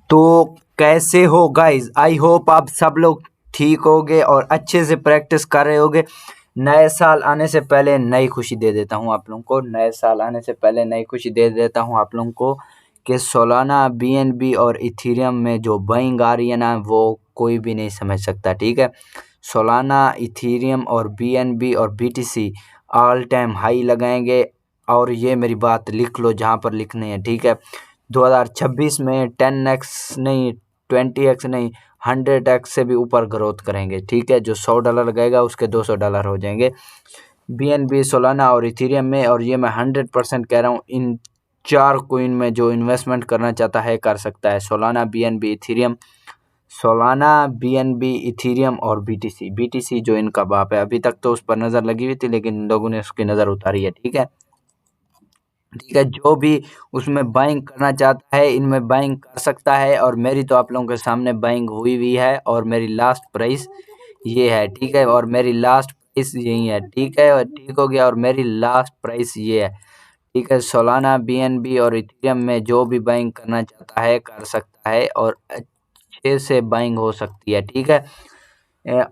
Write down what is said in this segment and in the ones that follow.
तो कैसे हो गाइज, आई होप आप सब लोग ठीक होगे और अच्छे से प्रैक्टिस कर रहे होगे। नए साल आने से पहले नई खुशी दे देता हूँ आप लोगों को, नए साल आने से पहले नई खुशी दे देता हूँ आप लोगों को कि सोलाना बीएनबी और इथेरियम में जो बाइंग आ रही है ना, वो कोई भी नहीं समझ सकता। ठीक है, सोलाना, इथेरियम और बीएनबी और बीटीसी ऑल टाइम हाई लगाएंगे। और ये मेरी बात लिख लो जहाँ पर लिखनी है। ठीक है, 2026 में 10x नहीं, 20x नहीं, 100x से भी ऊपर ग्रोथ करेंगे। ठीक है, जो $100 लगेगा उसके $200 हो जाएंगे बीएनबी, सोलाना और इथेरियम में। और ये मैं 100% कह रहा हूँ, इन 4 कॉइन में जो इन्वेस्टमेंट करना चाहता है कर सकता है। Solana, BNB, Ethereum, Solana, BNB, Ethereum और बीटीसी। बीटीसी जो इनका बाप है, अभी तक तो उस पर नज़र लगी हुई थी लेकिन इन लोगों ने उसकी नज़र उतारी है। ठीक है, जो भी उसमें बाइंग करना चाहता है इनमें बाइंग कर सकता है। और मेरी तो आप लोगों के सामने बाइंग हुई हुई है और मेरी लास्ट प्राइस ये है। ठीक है, और मेरी लास्ट प्राइस यही है। ठीक है, और ठीक हो गया, और मेरी लास्ट प्राइस ये है। ठीक है, सोलाना, बीएनबी और इथेरियम में जो भी बाइंग करना चाहता है कर सकता है और अच्छे से बाइंग हो सकती है। ठीक है,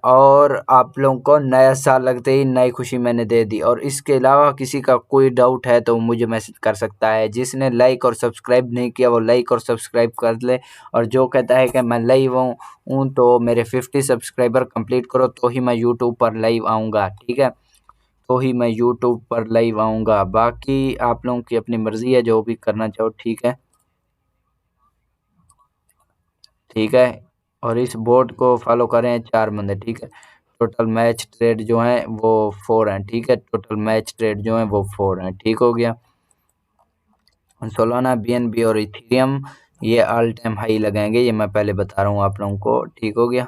और आप लोगों को नया साल लगते ही नई खुशी मैंने दे दी। और इसके अलावा किसी का कोई डाउट है तो मुझे मैसेज कर सकता है। जिसने लाइक और सब्सक्राइब नहीं किया वो लाइक और सब्सक्राइब कर ले। और जो कहता है कि मैं लाइव हूँ तो मेरे 50 सब्सक्राइबर कंप्लीट करो तो ही मैं यूट्यूब पर लाइव आऊँगा। ठीक है, तो ही मैं यूट्यूब पर लाइव आऊँगा। बाकी आप लोगों की अपनी मर्ज़ी है, जो भी करना चाहो। ठीक है, ठीक है, और इस बोर्ड को फॉलो करें 4 बंदे। ठीक है, टोटल मैच ट्रेड जो हैं वो 4 हैं। ठीक है, टोटल मैच ट्रेड जो हैं वो 4 हैं। ठीक हो गया, सोलाना, बीएनबी और इथेरियम ये ऑल टाइम हाई लगाएंगे, ये मैं पहले बता रहा हूँ आप लोगों को। ठीक हो गया,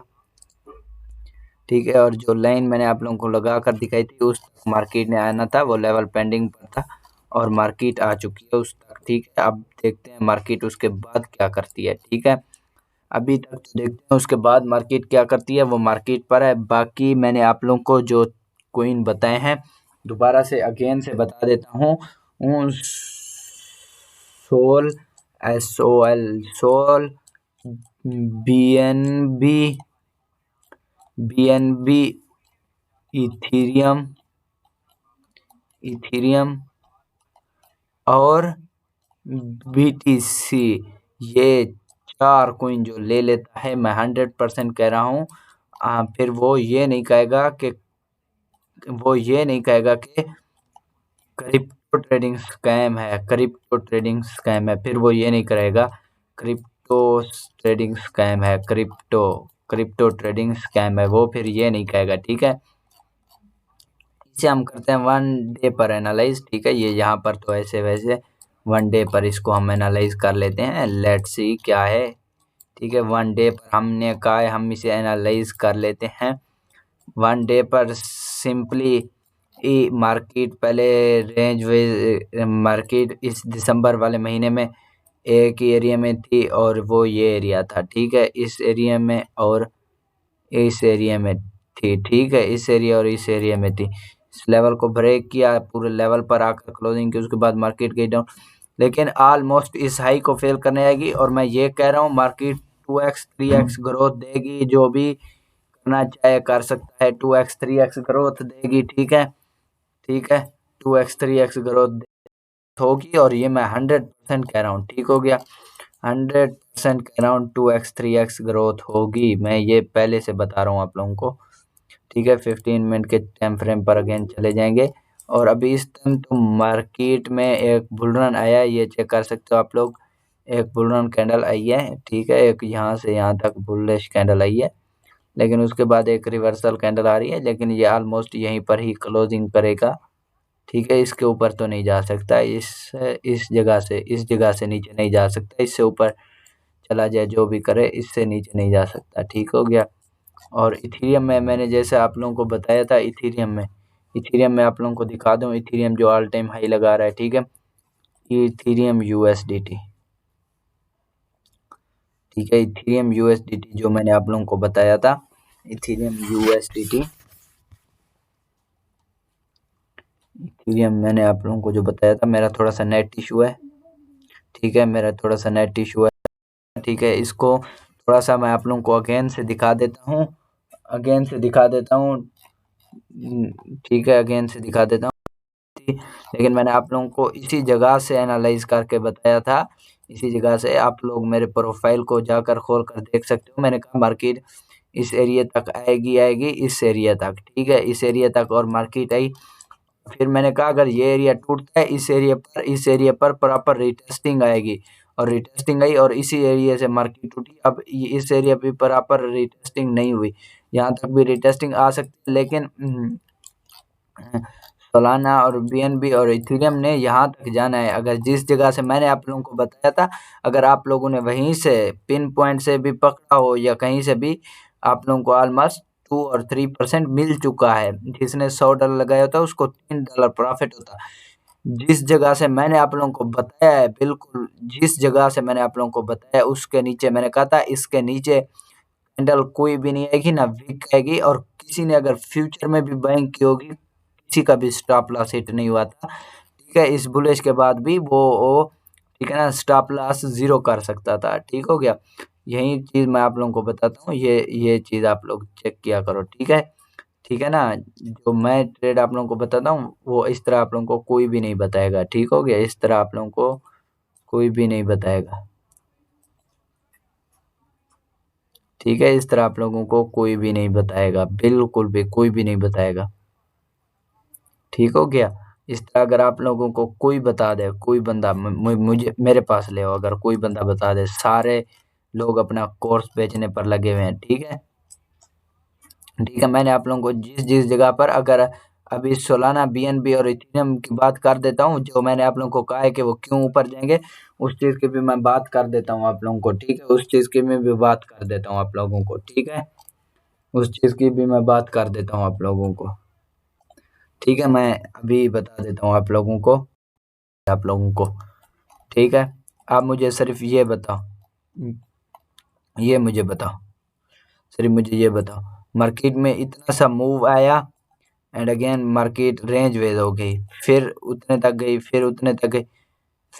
ठीक है, और जो लाइन मैंने आप लोगों को लगा कर दिखाई थी उस तक मार्केट ने आना था, वो लेवल पेंडिंग पर था और मार्केट आ चुकी है उस तक। ठीक है, अब देखते हैं मार्केट उसके बाद क्या करती है। ठीक है, अभी तक तो देखते हैं उसके बाद मार्केट क्या करती है, वो मार्केट पर है। बाकी मैंने आप लोगों को जो कोइन बताए हैं दोबारा से अगेन से बता देता हूँ। SOL, SOL, SOL, BNB, BNB, Ethereum, Ethereum और बीटीसी, ये 4 कॉइन जो ले लेता है, मैं 100% कह रहा हूँ, फिर वो ये नहीं कहेगा कि क्रिप्टो ट्रेडिंग स्कैम है, क्रिप्टो ट्रेडिंग स्कैम है। फिर वो ये नहीं करेगा क्रिप्टो ट्रेडिंग स्कैम है, क्रिप्टो ट्रेडिंग स्कैम है, वो फिर ये नहीं कहेगा। ठीक है, इसे हम करते हैं 1 डे पर एनालाइज। ठीक है, ये यहाँ पर तो ऐसे वैसे 1 डे पर इसको हम एनालाइज कर लेते हैं। लेट्स सी क्या है। ठीक है, 1 डे पर हमने कहा है हम इसे एनालाइज कर लेते हैं। 1 डे पर सिंपली मार्केट पहले रेंज वे मार्केट इस दिसंबर वाले महीने में एक ही एरिया में थी और वो ये एरिया था। ठीक है, इस एरिया में और इस एरिया में थी। ठीक है, इस एरिया और इस एरिया में थी। इस लेवल को ब्रेक किया, पूरे लेवल पर आकर क्लोजिंग की, उसके बाद मार्केट गई डाउन, लेकिन ऑलमोस्ट इस हाई को फेल करने आएगी। और मैं ये कह रहा हूँ मार्केट 2x 3x ग्रोथ देगी, जो भी करना चाहे कर सकता है। 2x 3x ग्रोथ देगी। ठीक है, ठीक है, 2x 3x ग्रोथ होगी और ये मैं 100% कह रहा हूँ। ठीक हो गया, 100% कह रहा हूँ 2x 3x ग्रोथ होगी, मैं ये पहले से बता रहा हूँ आप लोगों को। ठीक है, 15 मिनट के टाइम फ्रेम पर अगेन चले जाएंगे। और अभी इस टाइम तो मार्केट में एक बुल रन आया है, ये चेक कर सकते हो आप लोग। एक बुल रन कैंडल आई है। ठीक है, एक यहाँ से यहाँ तक बुलिश कैंडल आई है, लेकिन उसके बाद एक रिवर्सल कैंडल आ रही है, लेकिन ये ऑलमोस्ट यहीं पर ही क्लोजिंग करेगा। ठीक है, इसके ऊपर तो नहीं जा सकता, इस जगह से नीचे नहीं जा सकता, इससे ऊपर चला जाए जो भी करे, इससे नीचे नहीं जा सकता। ठीक हो गया, और इथेरियम में मैंने जैसे आप लोगों को बताया था, इथेरियम में आप लोगों को दिखा दूं, इथेरियम जो ऑल टाइम हाई लगा रहा है। ठीक है, इथेरियम यूएसडीटी। ठीक है, इथेरियम यूएसडीटी जो मैंने आप लोगों को बताया था, इथेरियम यूएसडीटी, इथेरियम मैंने आप लोगों को जो बताया था। मेरा थोड़ा सा नेट इशू है। ठीक है, मेरा थोड़ा सा नेट इशू है, ठीक है, इसको थोड़ा सा मैं आप लोगों को अगेन से दिखा देता हूँ, ठीक है, अगेन से दिखा देता हूँ। लेकिन मैंने आप लोगों को इसी जगह से एनालाइज करके बताया था, इसी जगह से आप लोग मेरे प्रोफाइल को जाकर खोल कर देख सकते हो। मैंने कहा मार्केट इस एरिया तक आएगी इस एरिया तक, ठीक है, इस एरिया तक, और मार्केट आई। फिर मैंने कहा अगर ये एरिया टूटता है इस एरिया पर प्रॉपर रिटेस्टिंग आएगी, और रिटेस्टिंग आई और इसी एरिया से मार्केट टूटी। अब इस एरिया पे प्रॉपर रिटेस्टिंग नहीं हुई, यहाँ तक भी रिटेस्टिंग आ सकती है, लेकिन सोलाना और बीएनबी और इथेरियम ने यहाँ तक जाना है। अगर जिस जगह से मैंने आप लोगों को बताया था, अगर आप लोगों ने वहीं से पिन पॉइंट से भी पकड़ा हो या कहीं से भी, आप लोगों को ऑलमोस्ट 2 और 3% मिल चुका है। जिसने $100 लगाया होता उसको $3 प्रॉफिट होता। जिस जगह से मैंने आप लोगों को बताया है, बिल्कुल जिस जगह से मैंने आप लोगों को बताया, उसके नीचे मैंने कहा था इसके नीचे कैंडल कोई भी नहीं आएगी, ना वीक आएगी, और किसी ने अगर फ्यूचर में भी बाइंग की होगी, किसी का भी स्टॉप लॉस हिट नहीं हुआ था, ठीक है। इस बुलिश के बाद भी वो ठीक है ना, स्टॉप लॉस 0 कर सकता था, ठीक हो गया। यही चीज़ मैं आप लोगों को बताता हूँ, ये चीज़ आप लोग चेक किया करो, ठीक है ना। जो मैं ट्रेड आप लोगों को बताता हूँ वो इस तरह आप लोगों को कोई भी नहीं बताएगा, ठीक हो गया। इस तरह आप लोगों को कोई भी नहीं बताएगा, ठीक है। इस तरह आप लोगों को कोई भी नहीं बताएगा, बिल्कुल भी कोई भी नहीं बताएगा, ठीक हो गया। इस तरह अगर आप लोगों को कोई बता दे, कोई बंदा मुझे मेरे पास ले आओ, अगर कोई बंदा बता दे, सारे लोग अपना कोर्स बेचने पर लगे हुए हैं, ठीक है। मैंने आप लोगों को जिस जिस जगह पर, अगर अभी सोलाना, बीएनबी और इथेरियम की बात कर देता हूँ, जो मैंने आप लोगों को कहा है कि वो क्यों ऊपर जाएंगे, उस चीज़ की भी मैं बात कर देता हूँ आप लोगों को, ठीक है। उस चीज़ की मैं भी बात कर देता हूँ आप लोगों को, ठीक है। उस चीज़ की भी मैं बात कर देता हूँ आप लोगों को, ठीक है। मैं अभी बता देता हूँ आप लोगों को, ठीक है। आप मुझे सिर्फ ये बताओ, मार्केट में इतना सा मूव आया, and again market range wedge हो गई, फिर उतने तक गई, फिर उतने तक गई,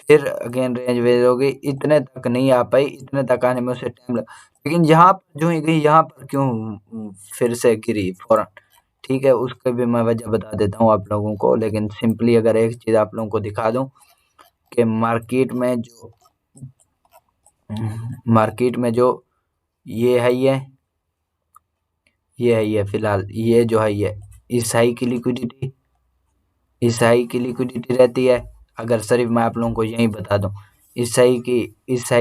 फिर अगेन रेंज वेज हो गई, इतने तक नहीं आ पाई, इतने तक आने में उसे टाइम लगा। लेकिन यहाँ पर जो ही गई, यहाँ पर क्यों फिर से गिरी फौरन, ठीक है। उसकी भी मैं वजह बता देता हूँ आप लोगों को, लेकिन सिंपली अगर एक चीज़ आप लोगों को दिखा दूँ कि मार्केट में जो ये है, ये फिलहाल ये जो है, ये इस हाई की लिक्विडिटी रहती है। अगर सिर्फ मैं आप लोगों को यही बता दूं, इस हाई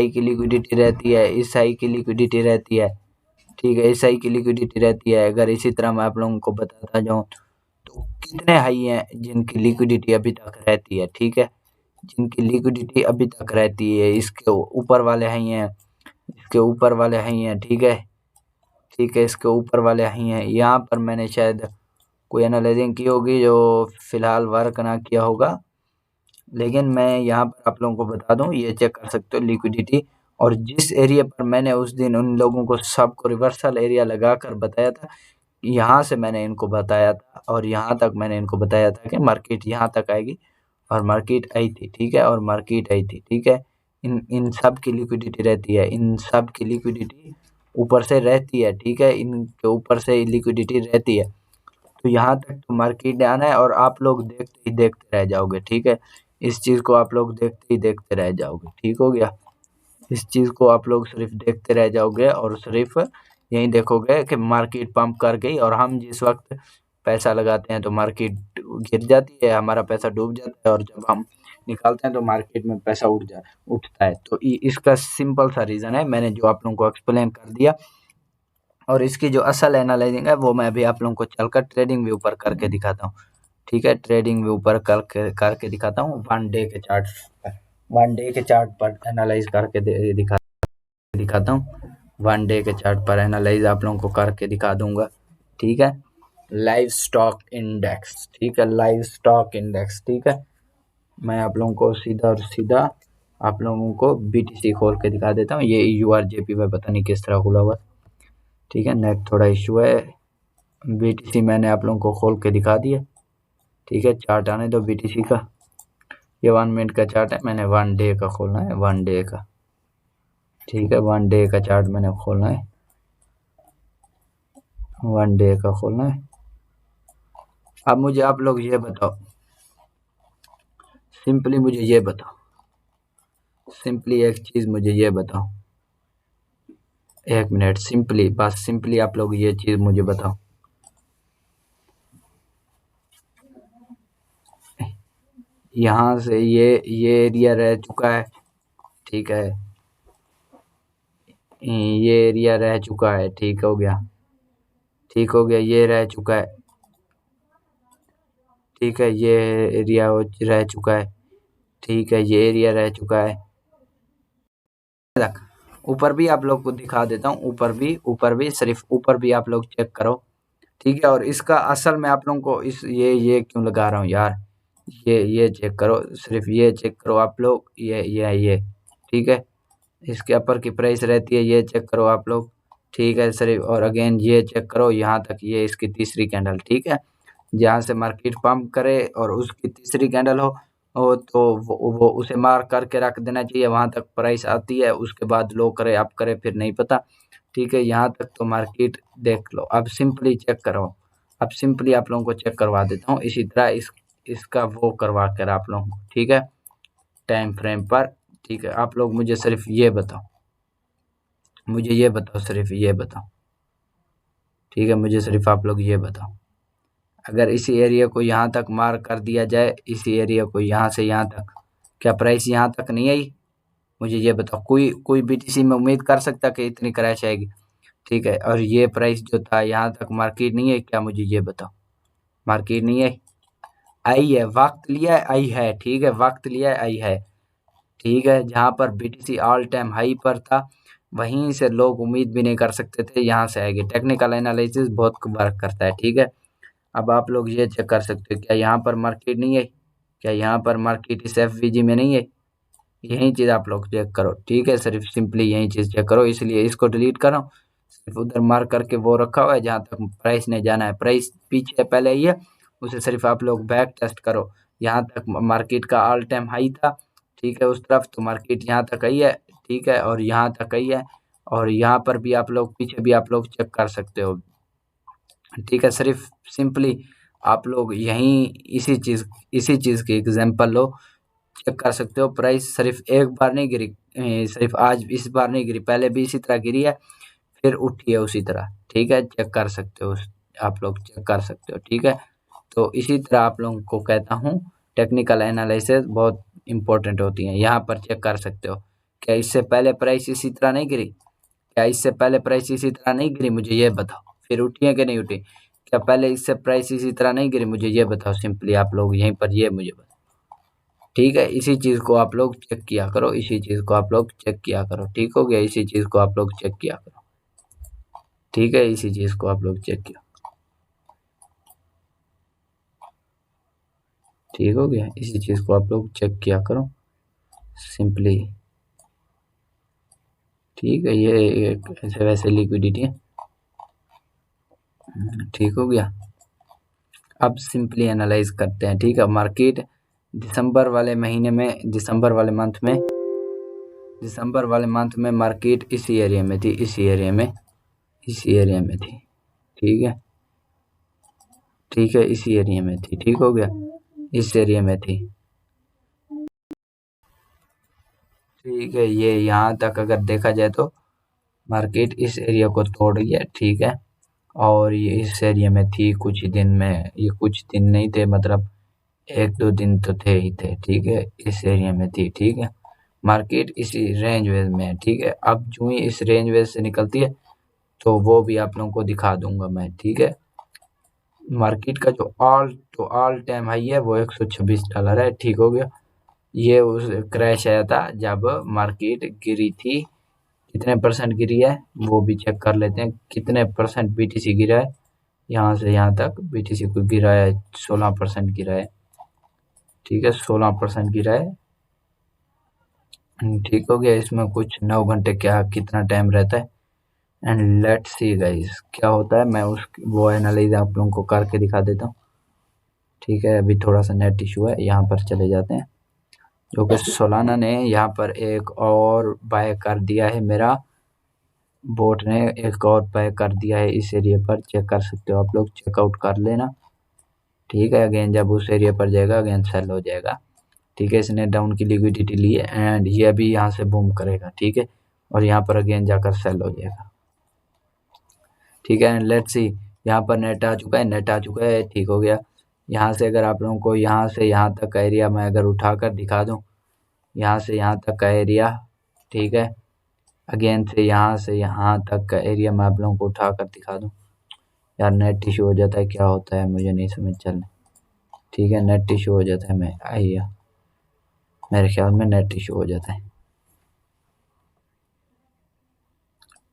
की लिक्विडिटी रहती है, इस हाई की लिक्विडिटी रहती है, ठीक है, इस हाई की लिक्विडिटी रहती है। अगर इसी तरह मैं आप लोगों को बताता जाऊं तो कितने हाई हैं जिनकी लिक्विडिटी अभी तक रहती है, ठीक है, जिनकी लिक्विडिटी अभी तक रहती है। इसके ऊपर वाले हाई हैं, इसके ऊपर वाले हाई हैं, ठीक है, इसके ऊपर वाले हाई हैं। यहाँ पर मैंने शायद कोई एनालाइजिंग की होगी जो फिलहाल वर्क ना किया होगा, लेकिन मैं यहाँ पर आप लोगों को बता दूं, ये चेक कर सकते हो लिक्विडिटी। और जिस एरिया पर मैंने उस दिन उन लोगों को सबको रिवर्सल एरिया लगाकर बताया था, यहाँ से मैंने इनको बताया था, और यहाँ तक मैंने इनको बताया था कि मार्केट यहाँ तक आएगी, और मार्केट आई थी, ठीक है, और मार्केट आई थी, ठीक है। इन सब की लिक्विडिटी रहती है, इन सब की लिक्विडिटी ऊपर से रहती है, ठीक है, इनके ऊपर से लिक्विडिटी रहती है। तो यहाँ तक तो मार्केट आना है, और आप लोग देखते ही देखते रह जाओगे, ठीक है। इस चीज़ को आप लोग देखते ही देखते रह जाओगे, ठीक हो गया। इस चीज़ को आप लोग सिर्फ देखते रह जाओगे, और सिर्फ यही देखोगे कि मार्केट पंप कर गई, और हम जिस वक्त पैसा लगाते हैं तो मार्केट गिर जाती है, हमारा पैसा डूब जाता है, और जब हम निकालते हैं तो मार्केट में पैसा उठता है। तो इसका सिंपल सा रीज़न है, मैंने जो आप लोगों को एक्सप्लेन कर दिया। और इसकी जो असल एनालाइजिंग है वो मैं अभी आप लोगों को चलकर ट्रेडिंग व्यू पर करके दिखाता हूँ, ठीक है। ट्रेडिंग व्यू पर करके दिखाता हूँ, 1 डे के चार्ट पर एनालाइज करके दिखाता हूँ। 1 डे के चार्ट पर एनालाइज आप लोगों को करके दिखा दूंगा, ठीक है। लाइव स्टॉक इंडेक्स, ठीक है, लाइव स्टॉक इंडेक्स, ठीक है। मैं आप लोगों को सीधा आप लोगों को BTC खोल के दिखा देता हूँ। ये URJP में पता नहीं किस तरह खुला हुआ, ठीक है, नेट थोड़ा इशू है। BTC मैंने आप लोगों को खोल के दिखा दिया, ठीक है। चार्ट आने दो BTC का, ये 1 मिनट का चार्ट है, मैंने 1 डे का खोलना है, 1 डे का, ठीक है, 1 डे का चार्ट मैंने खोलना है, 1 डे का खोलना है। अब मुझे आप लोग ये बताओ, सिंपली मुझे ये बताओ, सिंपली एक चीज मुझे ये बताओ, 1 मिनट, सिंपली, बस सिंपली आप लोग ये चीज मुझे बताओ, यहाँ से ये एरिया रह चुका है, ठीक है, ये एरिया रह चुका है, ठीक हो गया, ठीक हो गया, ये रह चुका है, ठीक है, ये एरिया रह चुका है, ठीक है, ये एरिया रह चुका है, ऊपर भी आप लोग को दिखा देता हूँ, ऊपर भी सिर्फ ऊपर भी आप लोग चेक करो, ठीक है। और इसका असल में आप लोगों को इस ये क्यों लगा रहा हूँ यार, ये चेक करो, सिर्फ ये चेक करो आप लोग, ये ठीक है, इसके अपर की प्राइस रहती है, ये चेक करो आप लोग, ठीक है सिर्फ। और अगेन ये चेक करो यहाँ तक, ये इसकी तीसरी कैंडल, ठीक है, जहाँ से मार्केट पंप करे और उसकी तीसरी कैंडल हो तो वो उसे मार्क करके रख देना चाहिए, वहाँ तक प्राइस आती है, उसके बाद लो करे अप करे फिर नहीं पता, ठीक है। यहाँ तक तो मार्केट देख लो, अब सिंपली चेक करो, अब सिंपली आप लोगों को चेक करवा देता हूँ, इसी तरह इसका वो करवा कर आप लोगों को, ठीक है, टाइम फ्रेम पर, ठीक है। आप लोग मुझे सिर्फ ये बताओ, मुझे ये बताओ, सिर्फ ये बताओ, ठीक है, मुझे सिर्फ आप लोग ये बताओ, अगर इसी एरिया को यहाँ तक मार्क कर दिया जाए, इसी एरिया को यहाँ से यहाँ तक, क्या प्राइस यहाँ तक नहीं आई? मुझे ये बताओ, कोई बीटीसी में उम्मीद कर सकता कि इतनी क्रैश आएगी, ठीक है। और ये प्राइस जो था यहाँ तक मार्केट नहीं है क्या, मुझे ये बताओ, मार्केट नहीं है, आई है, वक्त लिया है, आई है, ठीक है, वक्त लिया है, आई है, ठीक है। जहाँ पर बीटीसी ऑल टाइम हाई पर था, वहीं से लोग उम्मीद भी नहीं कर सकते थे यहाँ से आएगी, टेक्निकल एनालिसिस बहुत वर्क करता है, ठीक है। अब आप लोग ये चेक कर सकते हो, क्या यहाँ पर मार्केट नहीं है, क्या यहाँ पर मार्केट इस एफवीजी में नहीं है, यही चीज़ आप लोग चेक करो, ठीक है, सिर्फ सिंपली यही चीज़ चेक करो, इसलिए इसको डिलीट करो, सिर्फ उधर मार्क करके वो रखा हुआ है जहाँ तक प्राइस ने जाना है, प्राइस पीछे पहले ही है, उसे सिर्फ आप लोग बैक टेस्ट करो, यहाँ तक मार्केट का ऑल टाइम हाई था, ठीक है, उस तरफ तो मार्केट यहाँ तक आई है, ठीक है, और यहाँ तक आई है, और यहाँ पर भी आप लोग पीछे भी आप लोग चेक कर सकते हो, ठीक है। सिर्फ सिंपली आप लोग यहीं इसी चीज़ की एग्जांपल लो, चेक कर सकते हो, प्राइस सिर्फ एक बार नहीं गिरी, सिर्फ आज इस बार नहीं गिरी, पहले भी इसी तरह गिरी है, फिर उठी है उसी तरह, ठीक है, चेक कर सकते हो, आप लोग चेक कर सकते हो, ठीक है। तो इसी तरह आप लोगों को कहता हूँ, टेक्निकल एनालिसिस बहुत इंपॉर्टेंट होती है, यहाँ पर चेक कर सकते हो, क्या इससे पहले प्राइस इसी तरह नहीं गिरी, क्या इससे पहले प्राइस इसी तरह नहीं गिरी, मुझे ये बताओ, फिर उठी है कि नहीं उठी, क्या पहले इससे प्राइस इसी तरह नहीं गिरी, मुझे ये बताओ, सिंपली आप लोग यहीं पर ये मुझे बताओ, ठीक है। इसी चीज़ को आप लोग चेक किया करो, इसी चीज़ को आप लोग चेक किया करो, ठीक हो गया, इसी चीज़ को आप लोग चेक किया करो, ठीक है, इसी चीज़ को आप लोग चेक किया, ठीक हो गया, इसी चीज़ को आप लोग चेक किया करो सिंपली, ठीक है। ये एक ऐसे वैसे लिक्विडिटी है, ठीक हो गया। अब सिंपली एनालाइज करते हैं, ठीक है। मार्केट दिसंबर वाले महीने में, दिसंबर वाले मंथ में मार्केट इसी एरिया में थी, इसी एरिया में थी, ठीक है, ठीक है, इसी एरिया में थी, ठीक हो गया, इस एरिया में थी, ठीक है। ये यहाँ तक अगर देखा जाए तो मार्केट इस एरिया को तोड़ रही है, ठीक है, और ये इस एरिया में थी कुछ दिन में, ये कुछ दिन नहीं थे, मतलब 1-2 दिन तो थे ही थे, ठीक है, इस एरिया में थी, ठीक है, मार्केट इसी रेंज वेज में है, ठीक है। अब जो ही इस रेंज वेज से निकलती है तो वो भी आप लोगों को दिखा दूंगा मैं, ठीक है। मार्केट का जो ऑल टाइम हाई है वो $126 है, ठीक हो गया। ये उस क्रैश आया था जब मार्केट गिरी थी, कितने परसेंट गिरी है वो भी चेक कर लेते हैं, कितने परसेंट बीटीसी गिरा है, यहाँ से यहाँ तक बीटीसी को गिरा है, 16% गिरा है, ठीक है, 16% गिरा है, ठीक हो गया। इसमें कुछ 9 घंटे क्या कितना टाइम रहता है, एंड लेट्स सी गाइस क्या होता है, मैं वो एनालाइज आप लोगों को करके दिखा देता हूँ, ठीक है। अभी थोड़ा सा नेट इशू है, यहाँ पर चले जाते हैं, जो कि सोलाना ने यहाँ पर एक और बाय कर दिया है, मेरा बोट ने एक और बाय कर दिया है इस एरिया पर। चेक कर सकते हो आप लोग, चेकआउट कर लेना। ठीक है, अगेन जब उस एरिया पर जाएगा अगेन सेल हो जाएगा। ठीक है, इसने डाउन की लिक्विडिटी ली है एंड ये अभी यहाँ से बूम करेगा। ठीक है, और यहाँ पर अगेन जाकर सेल हो जाएगा। ठीक है, एंड लेट्स सी, यहाँ पर नेट आ चुका है, नेट आ चुका है। ठीक हो गया। यहाँ से अगर आप लोगों को यहाँ से यहाँ तक का एरिया मैं अगर उठाकर दिखा दूँ, यहाँ से यहाँ तक का एरिया, ठीक है, अगेन से यहाँ तक का एरिया मैं आप लोगों को उठाकर दिखा दूँ। यार नेट इशू हो जाता है, क्या होता है मुझे नहीं समझ चल रहा। ठीक है, नेट इशू हो जाता है, मैं आइए, मेरे ख्याल में नेट इशू हो जाता है।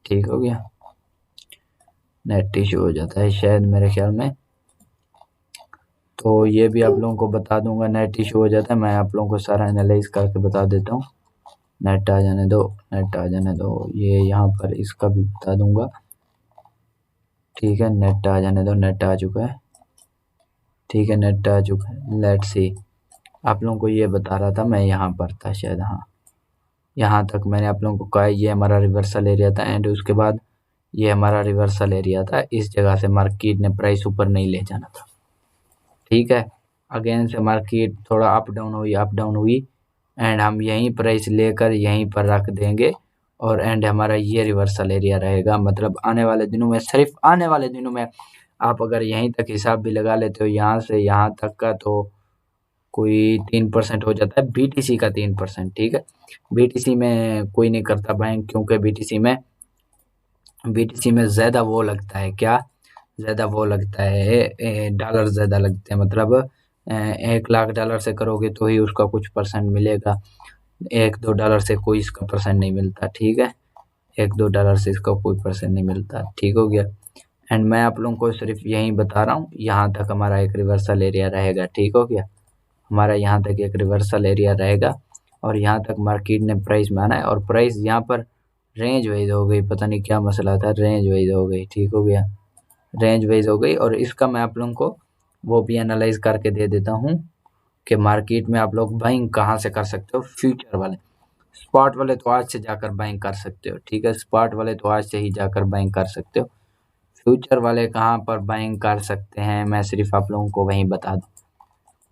ठीक हो गया, नेट इशू हो जाता है शायद मेरे ख्याल में। तो ये भी आप लोगों को बता दूंगा, नेट इशू हो जाता है। मैं आप लोगों को सारा एनालाइज करके बता देता हूँ। नेट आ जाने दो, नेट आ जाने दो, ये यहाँ पर इसका भी बता दूंगा। ठीक है, नेट आ जाने दो, नेट आ चुका है। ठीक है, नेट आ चुका है। लेट्स सी, आप लोगों को ये बता रहा था मैं, यहाँ पर था शायद, हाँ यहाँ तक मैंने आप लोगों को कहा ये हमारा रिवर्सल एरिया था एंड उसके बाद ये हमारा रिवर्सल एरिया था। इस जगह से मार्केट ने प्राइस ऊपर नहीं ले जाना था। ठीक है, अगेन से मार्केट थोड़ा अप डाउन हुई एंड हम यहीं प्राइस लेकर यहीं पर रख देंगे और एंड हमारा ये रिवर्सल एरिया रहेगा। मतलब आने वाले दिनों में, सिर्फ आने वाले दिनों में आप अगर यहीं तक हिसाब भी लगा लेते हो, यहाँ से यहाँ तक का, तो कोई 3% हो जाता है बीटीसी का 3%। ठीक है, बीटीसी में कोई नहीं करता बैंक, क्योंकि बीटीसी में ज़्यादा वो लगता है, क्या ज़्यादा वो लगता है, डॉलर ज़्यादा लगते हैं। मतलब 1 लाख डॉलर से करोगे तो ही उसका कुछ परसेंट मिलेगा, 1-2 डॉलर से कोई इसका परसेंट नहीं मिलता। ठीक है, 1-2 डॉलर से इसका कोई परसेंट नहीं मिलता। ठीक हो गया, एंड मैं आप लोगों को सिर्फ यही बता रहा हूँ, यहाँ तक हमारा एक रिवर्सल एरिया रहेगा। ठीक हो गया, हमारा यहाँ तक एक रिवर्सल एरिया रहेगा और यहाँ तक मार्केट ने प्राइस माना है और प्राइस यहाँ पर रेंज वाइज हो गई, पता नहीं क्या मसला था, रेंज वाइज हो गई। ठीक हो गया, रेंज वाइज हो गई और इसका मैं आप लोगों को वो भी एनालाइज करके दे देता हूँ कि मार्केट में आप लोग बाइंग कहाँ से कर सकते हो। फ्यूचर वाले, स्पॉट वाले तो आज से जाकर बाइंग कर सकते हो। ठीक है, स्पॉट वाले तो आज से ही जाकर बाइंग कर सकते हो। फ्यूचर वाले कहाँ पर बाइंग कर सकते हैं, मैं सिर्फ आप लोगों को वहीं बता दूँ।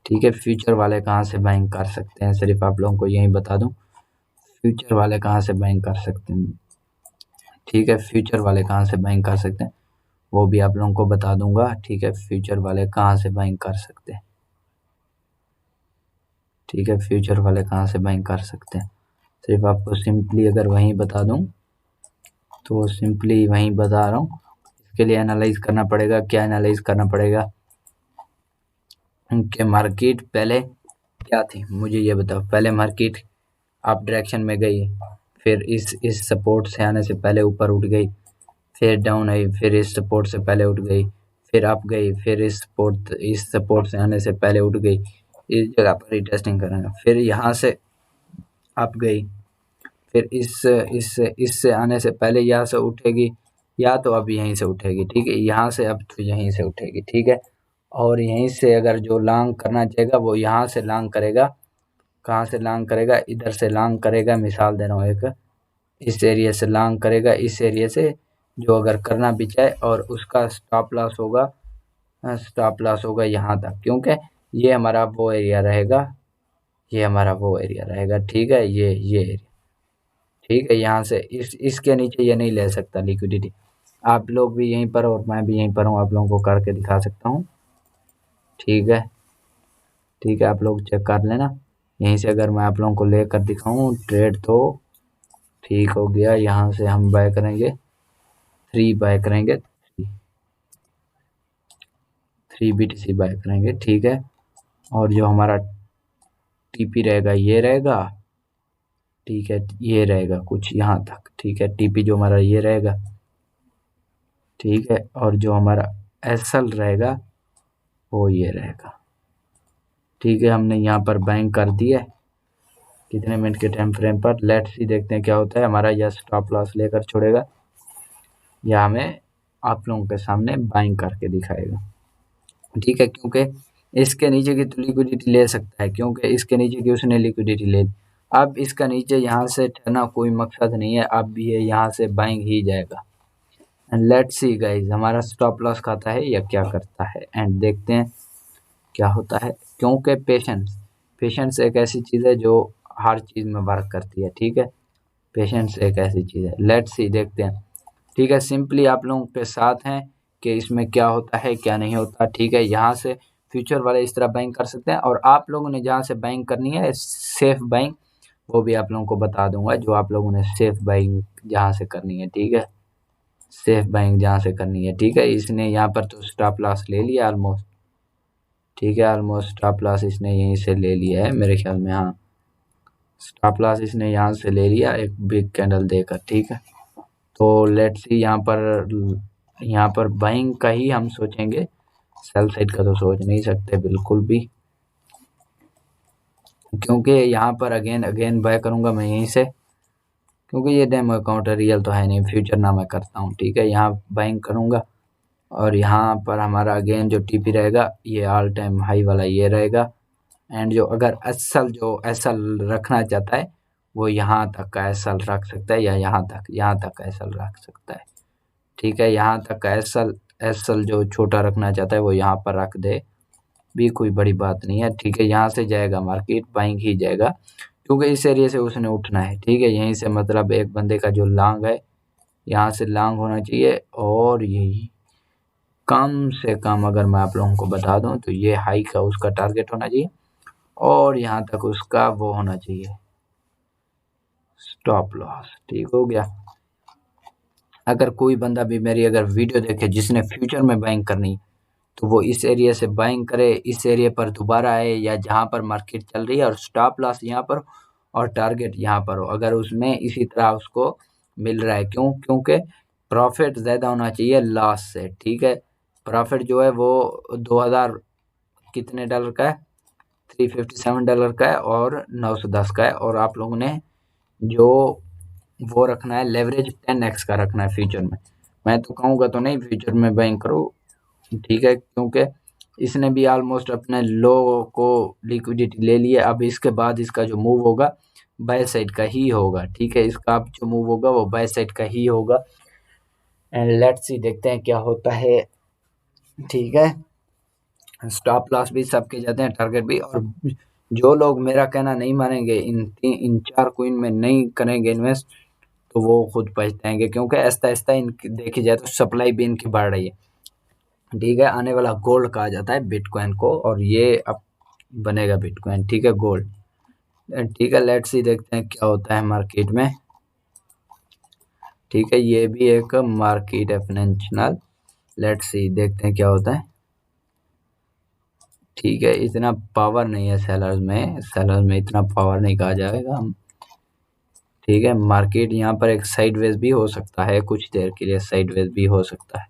ठीक है, फ्यूचर वाले कहाँ से बाइंग कर सकते हैं, सिर्फ आप लोगों को यही बता दूँ, फ्यूचर वाले कहाँ से बाइंग कर सकते हैं। ठीक है, फ्यूचर वाले कहाँ से बाइंग कर सकते हैं वो भी आप लोगों को बता दूंगा। ठीक है, फ्यूचर वाले कहाँ से बाइंग कर सकते हैं। ठीक है, फ्यूचर वाले कहाँ से बाइंग कर सकते हैं, सिर्फ आपको सिंपली अगर वहीं बता दूं तो सिंपली वहीं बता रहा हूँ। इसके लिए एनालाइज करना पड़ेगा, क्या एनालाइज करना पड़ेगा कि मार्केट पहले क्या थी, मुझे ये बताओ। पहले मार्केट अप डायरेक्शन में गई, फिर इस सपोर्ट से आने से पहले ऊपर उठ गई, फिर डाउन आई, फिर इस सपोर्ट से पहले उठ गई, फिर अप गई, फिर इस सपोर्ट से आने से पहले उठ गई, इस जगह पर ही टेस्टिंग करेंगे, फिर यहाँ से अप गई, फिर इससे आने से पहले यहाँ से उठेगी, या तो अब यहीं से उठेगी। ठीक है, यहाँ से अब तो यहीं से उठेगी। ठीक है, और यहीं से अगर जो लॉन्ग करना चाहेगा वो यहाँ से लॉन्ग करेगा। कहाँ से लॉन्ग करेगा, इधर से लॉन्ग करेगा। मिसाल दे रहा हूँ एक, इस एरिया से लॉन्ग करेगा, इस एरिया से जो अगर करना भी चाहे, और उसका स्टॉप लॉस होगा यहाँ तक, क्योंकि ये हमारा वो एरिया रहेगा, ये हमारा वो एरिया रहेगा। ठीक है, ये एरिया। ठीक है, यहाँ से इसके नीचे ये नहीं ले सकता लिक्विडिटी। आप लोग भी यहीं पर और मैं भी यहीं पर हूँ, आप लोगों को करके दिखा सकता हूँ। ठीक है, ठीक है, आप लोग चेक कर लेना। यहीं से अगर मैं आप लोगों को लेकर दिखाऊँ ट्रेड तो ठीक हो गया। यहाँ से हम बाय करेंगे, 3 बाय करेंगे, 3 BTC बाय करेंगे। ठीक है, और जो हमारा टीपी रहेगा ये रहेगा। ठीक है, ये रहेगा कुछ यहाँ तक। ठीक है, टीपी जो हमारा ये रहेगा। ठीक है, और जो हमारा एसएल रहेगा वो ये रहेगा। ठीक है, हमने यहाँ पर बाइंग कर दिया है, कितने मिनट के टाइम फ्रेम पर, लेट्स सी देखते हैं क्या होता है। हमारा यह स्टॉप लॉस लेकर छोड़ेगा या हमें आप लोगों के सामने बाइंग करके दिखाएगा। ठीक है, क्योंकि इसके नीचे की तो लिक्विडिटी ले सकता है, क्योंकि इसके नीचे की उसने लिक्विडिटी ले ली। अब इसका नीचे यहाँ से ठहरना कोई मकसद नहीं है, अब भी ये यहाँ से बाइंग ही जाएगा। एंड लेट्स सी गाइज हमारा स्टॉप लॉस खाता है या क्या करता है, एंड देखते हैं क्या होता है। क्योंकि पेशेंस एक ऐसी चीज़ है जो हर चीज़ में वर्क करती है, ठीक है। पेशेंस एक ऐसी चीज़ है। लेट्स सी देखते हैं, ठीक है। सिंपली आप लोगों के साथ हैं कि इसमें क्या होता है क्या नहीं होता, ठीक है। यहाँ से फ्यूचर वाले इस तरह बाइंग कर सकते हैं, और आप लोगों ने जहाँ से बाइंग करनी है सेफ बाइंग, वो भी आप लोगों को बता दूंगा, जो आप लोगों ने सेफ बाइंग जहाँ से करनी है, ठीक है। सेफ बाइंग जहाँ से करनी है, ठीक है। इसने यहाँ पर तो स्टॉप लॉस ले लिया ऑलमोस्ट, ठीक है। ऑलमोस्ट स्टॉप लॉस इसने यहीं से ले लिया है मेरे ख्याल में, हाँ। स्टॉप लॉस इसने यहाँ से ले लिया एक बिग कैंडल देकर, ठीक है। तो लेट्स सी यहाँ पर बाइंग का ही हम सोचेंगे, सेल साइड का तो सोच नहीं सकते बिल्कुल भी, क्योंकि यहाँ पर अगेन बाय करूँगा मैं यहीं से, क्योंकि ये डेमो अकाउंट है, रियल तो है नहीं। फ्यूचर ना मैं करता हूँ, ठीक है। यहाँ बाइंग करूँगा, और यहाँ पर हमारा अगेन जो टीपी रहेगा ये ऑल टाइम हाई वाला ये रहेगा। एंड जो अगर जो एसएल रखना चाहता है वो यहाँ तक का एसएल रख सकता है, या यहाँ तक का एसएल रख सकता है, ठीक है। यहाँ तक का एसएल जो छोटा रखना चाहता है वो यहाँ पर रख दे, भी कोई बड़ी बात नहीं है, ठीक है। यहाँ से जाएगा मार्केट, बाइंग ही जाएगा, क्योंकि इस एरिया से उसने उठना है, ठीक है। यहीं से मतलब एक बंदे का जो लॉन्ग है यहाँ से लॉन्ग होना चाहिए, और यही कम से कम अगर मैं आप लोगों को बता दूं तो ये हाई का उसका टारगेट होना चाहिए, और यहाँ तक उसका वो होना चाहिए स्टॉप लॉस, ठीक हो गया। अगर कोई बंदा भी मेरी अगर वीडियो देखे जिसने फ्यूचर में बाइंग करनी, तो वो इस एरिया से बाइंग करे, इस एरिया पर दोबारा आए, या जहाँ पर मार्केट चल रही है, और स्टॉप लॉस यहाँ पर और टारगेट यहाँ पर हो, अगर उसमें इसी तरह उसको मिल रहा है, क्योंकि प्रॉफिट ज़्यादा होना चाहिए लॉस से, ठीक है। प्रॉफिट जो है वो 2000 कितने डॉलर का है, $357 का है, और 910 का है। और आप लोगों ने जो वो रखना है लेवरेज 10x का रखना है फ्यूचर में। मैं तो कहूँगा तो नहीं फ्यूचर में बाइंग करो, ठीक है, क्योंकि इसने भी ऑलमोस्ट अपने लो को लिक्विडिटी ले लिया। अब इसके बाद इसका जो मूव होगा बाय साइड का ही होगा, ठीक है। इसका अब जो मूव होगा वो बाय साइड का ही होगा, एंड लेट्स सी देखते हैं क्या होता है, ठीक है। स्टॉप लॉस भी सबके जाते हैं, टारगेट भी। और जो लोग मेरा कहना नहीं मानेंगे, इन 4 कॉइन में नहीं करेंगे इन्वेस्ट, तो वो खुद पछताएंगे, क्योंकि आहिस्ता आहिस्ता इनकी देखी जाए तो सप्लाई भी इनकी बढ़ रही है, ठीक है। आने वाला गोल्ड कहा जाता है बिटकॉइन को, और ये अब बनेगा बिटकॉइन, ठीक है, गोल्ड, ठीक है। लेट्स सी देखते हैं क्या होता है मार्केट में, ठीक है। ये भी एक मार्केट है फाइनेंशियल, लेट्स सी देखते हैं क्या होता है, ठीक है। इतना पावर नहीं है सेलर्स में इतना पावर नहीं कहा जाएगा हम, ठीक है। मार्केट यहाँ पर एक साइडवेज भी हो सकता है, कुछ देर के लिए साइडवेज भी हो सकता है,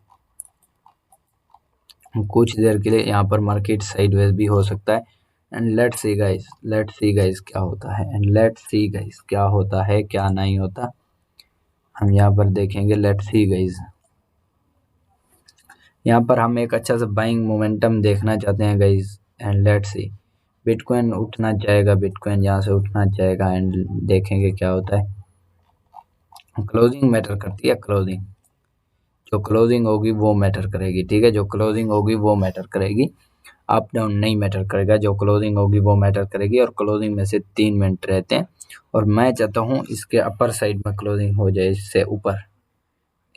कुछ देर के लिए यहाँ पर मार्केट साइडवेज भी हो सकता है। एंड लेट्स सी गाइस क्या होता है, एंड लेट्स सी गाइस क्या होता है क्या नहीं होता, हम यहाँ पर देखेंगे। लेट्स सी गाइस यहाँ पर हम एक अच्छा सा बाइंग मोमेंटम देखना चाहते हैं guys, and let's see bitcoin उठना चाहेगा, बिटकॉइन यहाँ से उठना चाहेगा, एंड देखेंगे क्या होता है। क्लोजिंग मैटर करती है, जो क्लोजिंग होगी वो मैटर करेगी, ठीक है। जो क्लोजिंग होगी वो मैटर करेगी, अप डाउन नहीं मैटर करेगा, जो क्लोजिंग होगी वो मैटर करेगी। और क्लोजिंग में से 3 मिनट रहते हैं, और मैं चाहता हूँ इसके अपर साइड में क्लोजिंग हो जाए, इससे ऊपर,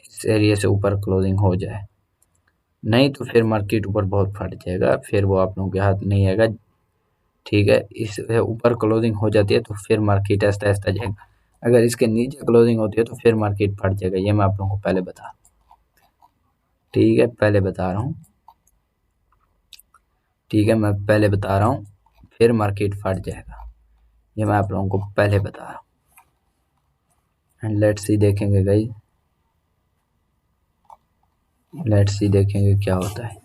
इस एरिया से ऊपर क्लोजिंग हो जाए, नहीं तो फिर मार्केट ऊपर बहुत फट जाएगा, फिर वो आप लोगों के हाथ नहीं आएगा, ठीक है। इससे ऊपर क्लोजिंग हो जाती है तो फिर मार्केट ऐसा ऐसा जाएगा, अगर इसके नीचे क्लोजिंग होती है तो फिर मार्केट फट जाएगा, ये मैं आप लोगों को पहले बता, ठीक है, पहले बता रहा हूँ, ठीक है, मैं पहले बता रहा हूँ, फिर मार्केट फट जाएगा, ये मैं आप लोगों को पहले बता रहा हूँ। एंड लेट्स सी देखेंगे गाइस, लेट्स सी देखेंगे क्या होता है,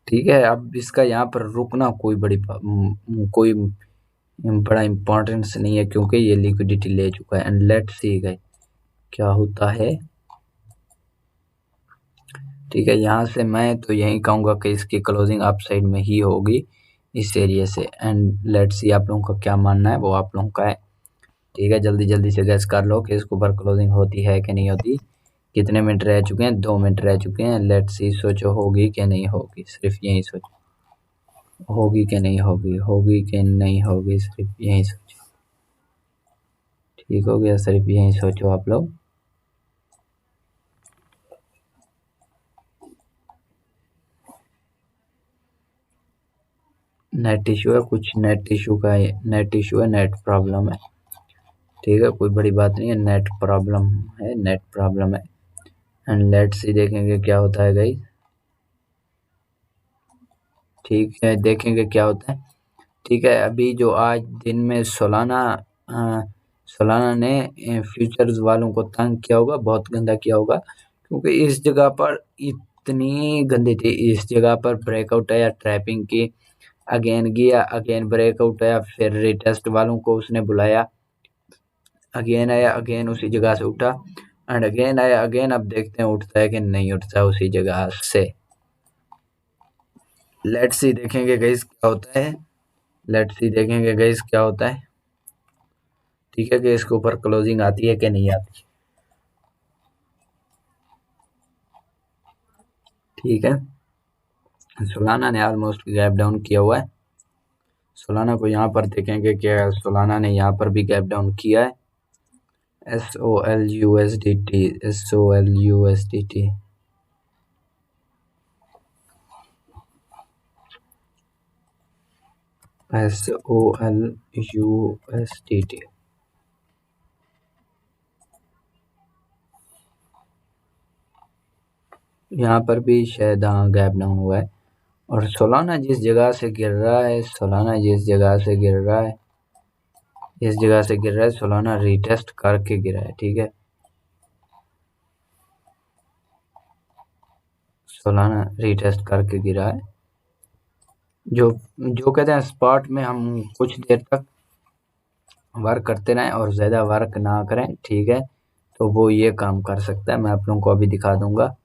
ठीक है। अब इसका यहाँ पर रुकना कोई बड़ा इम्पोर्टेंस नहीं है, क्योंकि ये लिक्विडिटी ले चुका है। एंड लेट्स सी गाइस क्या होता है, ठीक है, यहाँ से मैं तो यही कहूँगा कि इसकी क्लोजिंग अप साइड में ही होगी इस एरिया से। एंड लेट्स सी आप लोगों का क्या मानना है, वो आप लोगों का है। ठीक है, जल्दी जल्दी से गैस कर लो कि इसके ऊपर क्लोजिंग होती है कि नहीं होती। कितने मिनट रह चुके हैं? 2 मिनट रह चुके हैं। लेट्स सी, सोचो होगी कि नहीं होगी, सिर्फ यही सोचो, होगी कि नहीं होगी, होगी कि नहीं होगी, सिर्फ यही सोचो। ठीक हो गया, सिर्फ यही सोचो आप लोग। नेट इशू है कुछ, नेट इशू का है, नेट इशू है, नेट प्रॉब्लम है। ठीक है, कोई बड़ी बात नहीं है, नेट प्रॉब्लम है, नेट प्रॉब्लम है। एंड लेट्स सी, देखेंगे क्या होता है गाइस। ठीक है, देखेंगे क्या होता है। ठीक है, अभी जो आज दिन में सोलाना ने फ्यूचर्स वालों को तंग किया होगा, बहुत गंदा किया होगा, क्योंकि इस जगह पर इतनी गंदी थी। इस जगह पर ब्रेकआउट आया, ट्रैपिंग की, अगेन गया, अगेन ब्रेकआउट आया, फिर रिटेस्ट वालों को उसने बुलाया, अगेन आया, अगेन उसी जगह से उठा, एंड अगेन आया, अगेन। अब देखते हैं उठता है कि नहीं उठता है उसी जगह से। लेट्स सी, देखेंगे गाइस क्या होता है। लेट्स सी, देखेंगे गाइस क्या होता है। ठीक है, कि इसके ऊपर क्लोजिंग आती है कि नहीं आती। ठीक है, सोलाना ने ऑलमोस्ट गैप डाउन किया हुआ है। सोलाना को यहाँ पर देखेंगे कि सोलाना ने यहाँ पर भी गैप डाउन किया है। SOLUSDT, SOLUSDT, SOLUSDT। यहाँ पर भी शायद गैप डाउन हुआ है। और सोलाना जिस जगह से गिर रहा है, सोलाना जिस जगह से गिर रहा है, इस जगह से गिर रहा है, सोलाना रीटेस्ट करके गिरा है। ठीक है, सोलाना रीटेस्ट करके गिरा है। जो जो कहते हैं स्पॉट में हम कुछ देर तक वर्क करते रहें और ज़्यादा वर्क ना करें। ठीक है, तो वो ये काम कर सकता है, मैं आप लोगों को अभी दिखा दूंगा।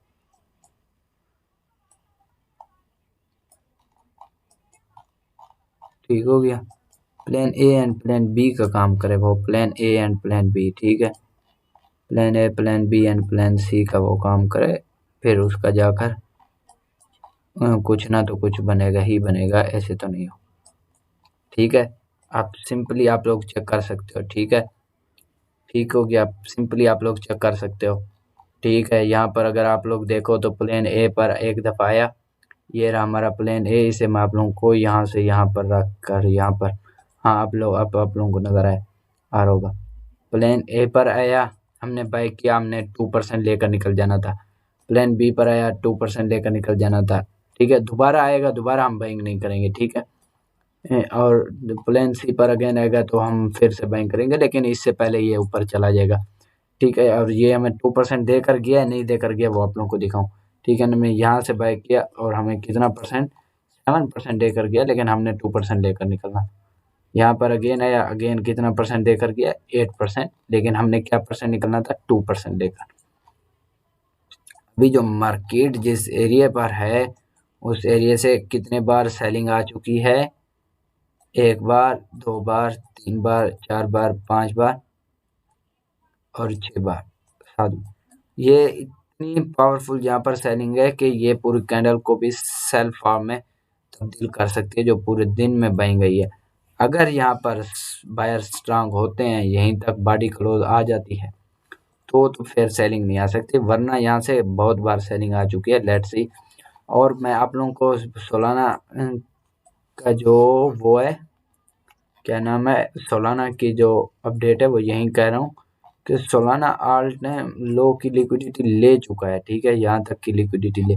ठीक हो गया, plan A and plan B का काम करे वो, plan A and plan B. ठीक है, plan A, plan B and plan C का वो काम करे, फिर उसका जाकर कुछ ना तो कुछ बनेगा ही बनेगा, ऐसे तो नहीं हो। ठीक है, आप सिंपली आप लोग चेक कर सकते हो। ठीक है, ठीक हो गया, सिंपली आप लोग चेक कर सकते हो। ठीक है, यहाँ पर अगर आप लोग देखो तो प्लेन ए पर एक दफ़ा आया, ये रहा हमारा प्लेन ए। इसे मैं आप लोगों को यहाँ से यहाँ पर रख कर यहाँ पर, हाँ आप लोग, अब आप लोगों को नज़र आ रहा होगा। प्लेन ए पर आया, हमने बाई किया, हमने 2% लेकर निकल जाना था। प्लेन बी पर आया, 2% लेकर निकल जाना था। ठीक है, दोबारा आएगा, दोबारा हम बाइंग नहीं करेंगे। ठीक है, और प्लेन सी पर अगेन आएगा तो हम फिर से बाइंग करेंगे, लेकिन इससे पहले ये ऊपर चला जाएगा। ठीक है, और ये हमें 2% देकर गया, नहीं देकर गया वो आप लोगों को दिखाऊं। ठीक है ना, मैं यहाँ से बाय किया और हमें कितना परसेंट, 7% देकर गया, लेकिन हमने 2% लेकर निकलना। यहाँ पर अगेन आया, अगेन कितना परसेंट देकर गया, 8%, लेकिन हमने क्या परसेंट निकलना था, 2% लेकर। अभी जो मार्केट जिस एरिया पर है, उस एरिया से कितने बार सेलिंग आ चुकी है, 1 बार, 2 बार, 3 बार, 4 बार, 5 बार और 6 बार, 7 बार। ये इतनी पावरफुल यहाँ पर सेलिंग है कि ये पूरी कैंडल को भी सेल फॉर्म में तब्दील कर सकती है, जो पूरे दिन में बन गई है। अगर यहाँ पर बायर स्ट्रांग होते हैं, यहीं तक बॉडी क्लोज आ जाती है, तो फिर सेलिंग नहीं आ सकती, वरना यहाँ से बहुत बार सेलिंग आ चुकी है। लेट्स सी, और मैं आप लोगों को सोलाना का जो वो है, क्या नाम है, सोलाना की जो अपडेट है वो यही कह रहा हूँ कि सोलाना ऑल टाइम लो की लिक्विडिटी ले चुका है। ठीक है, यहाँ तक की लिक्विडिटी ले,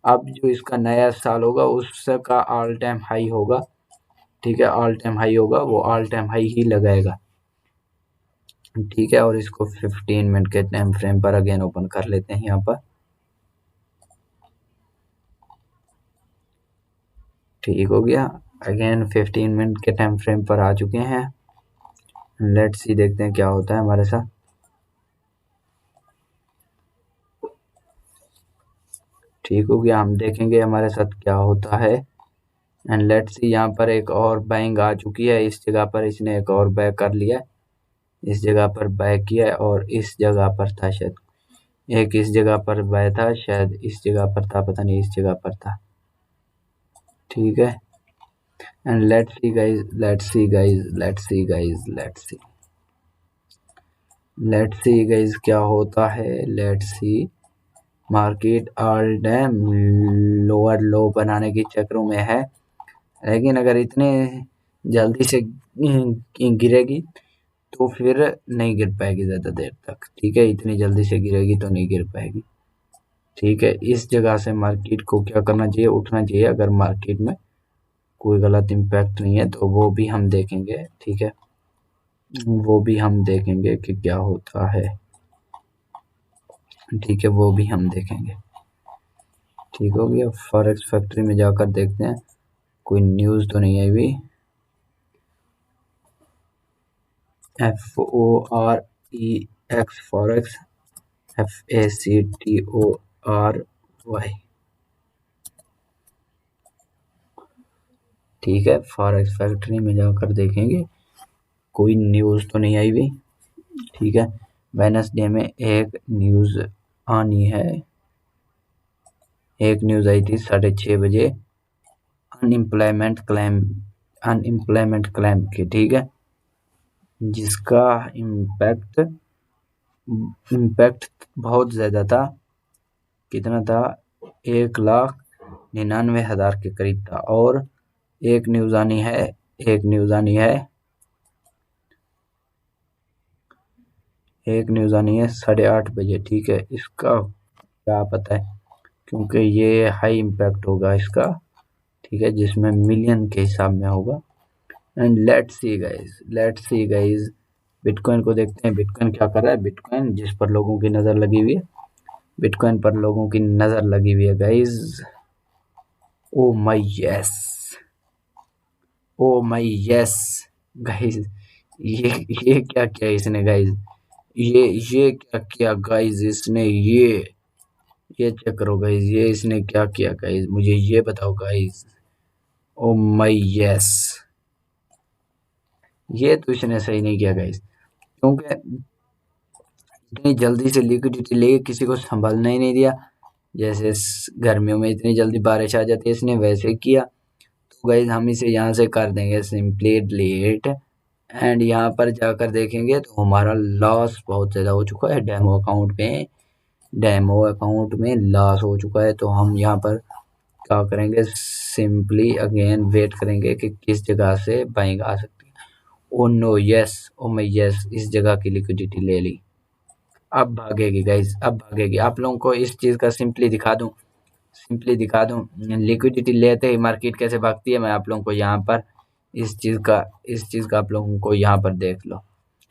अब जो इसका नया साल होगा उसका ऑल टाइम हाई होगा। ठीक है, ऑल टाइम हाई होगा, वो ऑल टाइम हाई ही लगाएगा। ठीक है, और इसको 15 मिनट के टाइम फ्रेम पर अगेन ओपन कर लेते हैं यहाँ पर। ठीक हो गया, अगेन 15 मिनट के टाइम फ्रेम पर आ चुके हैं। लेट्स सी, देखते हैं क्या होता है हमारे साथ। ठीक हो गया, हम देखेंगे हमारे साथ क्या होता है। एंड लेट्स सी, यहाँ पर एक और बाइंग आ चुकी है, इस जगह पर इसने एक और बाय कर लिया, इस जगह पर बाय किया और इस जगह पर था शायद, एक इस जगह पर बाय था, शायद इस जगह पर था, पता नहीं इस जगह पर था। ठीक है, and let's see guys, let's see guys, let's see guys, let's see, let's see guys क्या होता है। Let's see, market all time lower लो बनाने के चक्रों में है, लेकिन अगर इतने जल्दी से गिरेगी तो फिर नहीं गिर पाएगी ज़्यादा देर तक। ठीक है, इतनी जल्दी से गिरेगी तो नहीं गिर पाएगी। ठीक है, इस जगह से मार्केट को क्या करना चाहिए, उठना चाहिए। अगर मार्केट में कोई गलत इम्पैक्ट नहीं है तो वो भी हम देखेंगे। ठीक है, वो भी हम देखेंगे कि क्या होता है। ठीक है, वो भी हम देखेंगे। ठीक हो गया, फॉरेक्स फैक्ट्री में जाकर देखते हैं कोई न्यूज़ तो नहीं आई हुई। FOREX, forex, FACTORY। ठीक है, फॉरेक्स फैक्ट्री में जाकर देखेंगे कोई न्यूज़ तो नहीं आई हुई। ठीक है, वेडनेसडे में एक न्यूज़ आनी है, एक न्यूज़ आई थी 6:30 बजे, अनएम्प्लॉयमेंट क्लेम की। ठीक है, जिसका इम्पैक्ट बहुत ज़्यादा था। कितना था, 1,99,000 के करीब था। और एक न्यूज़ आनी है, एक न्यूज़ आनी है 8:30 बजे। ठीक है, इसका क्या पता है, क्योंकि ये हाई इम्पैक्ट होगा इसका। ठीक है, जिसमें मिलियन के हिसाब में होगा। And let's see guys, bitcoin को देखते हैं, बिटकॉइन क्या कर रहा है। बिटकॉइन जिस पर लोगों की नज़र लगी हुई है, बिटकॉइन पर लोगों की नज़र लगी हुई है guys. Oh my yes, oh my yes guys, ये क्या किया इसने गाइस, ये क्या किया गाइस इसने, ये चेक करो गाइस, ये इसने क्या किया गाइस, मुझे ये बताओ गाइस। ओ माय यस, ये तो इसने सही नहीं किया गाइस, क्योंकि इतनी जल्दी से लिक्विडिटी ले किसी को संभालना ही नहीं दिया। जैसे गर्मियों में इतनी जल्दी बारिश आ जाती है, इसने वैसे किया। तो गाइस हम इसे यहाँ से कर देंगे सिंपली डिलीट। एंड यहाँ पर जाकर देखेंगे तो हमारा लॉस बहुत ज़्यादा हो चुका है, डेमो अकाउंट में लॉस हो चुका है। तो हम यहाँ पर क्या करेंगे, सिंपली अगेन वेट करेंगे कि किस जगह से बाइंग आ सकती है। ओ नो यस, ओ मैं यस, इस जगह की लिक्विडिटी ले ली। अब भागेगी गाइस, अब भागेगी। आप लोगों को इस चीज़ का सिंपली दिखा दूं लिक्विडिटी लेते ही मार्केट कैसे भागती है। मैं आप लोगों को यहाँ पर इस चीज़ का आप लोगों को यहाँ पर देख लो,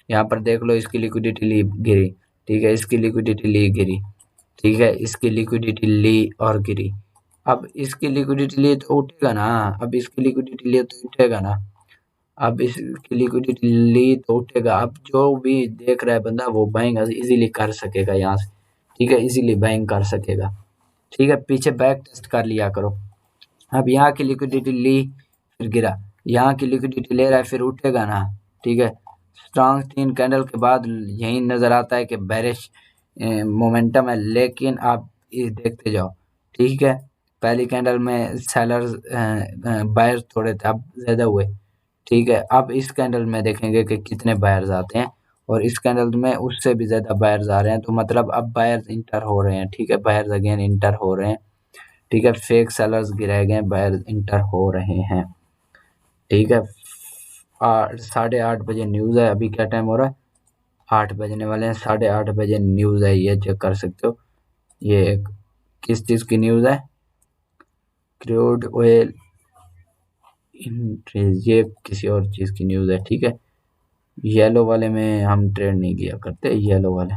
यहाँ पर देख लो, इसकी लिक्विडिटी ली गिरी। ठीक है, इसकी लिक्विडिटी ली गिरी। ठीक है, इसकी लिक्विडिटी ली और गिरी। अब इसकी लिक्विडिटी ली तो उठेगा ना, अब इसकी लिक्विडिटी ली तो उठेगा ना, अब इसकी लिक्विडिटी ली तो उठेगा। अब जो भी देख रहा है बंदा वो बाइंग इजीली कर सकेगा यहाँ से। ठीक है, इजीली बाइंग कर सकेगा। ठीक है, पीछे बैक टेस्ट कर लिया करो। अब यहाँ की लिक्विडिटी ली फिर गिरा, यहाँ की लिक्विडिटी ले रहा है फिर उठेगा ना। ठीक है, स्ट्रॉन्ग 3 कैंडल के बाद यही नज़र आता है कि बेरिश मोमेंटम है, लेकिन आप ये देखते जाओ। ठीक है, पहली कैंडल में सेलर्स बायर्स थोड़े थे, अब ज़्यादा हुए। ठीक है, अब इस कैंडल में देखेंगे कि कितने बायर्स आते हैं, और इस कैंडल में उससे भी ज़्यादा बायर्स आ रहे हैं। तो मतलब अब बायर्स इंटर हो रहे हैं। ठीक है, बायर्स अगेन इंटर हो रहे हैं। ठीक है, फेक सेलर्स गिराए गए, बायर्स इंटर हो रहे हैं। ठीक है, 8:30 बजे न्यूज़ है, अभी क्या टाइम हो रहा है, 8 बजने वाले हैं। 8:30 बजे न्यूज़ है, ये चेक कर सकते हो। ये किस चीज़ की न्यूज़ है, क्रूड ऑयल इंक्रीज, ये किसी और चीज़ की न्यूज़ है। ठीक है, येलो वाले में हम ट्रेड नहीं किया करते, येलो वाले।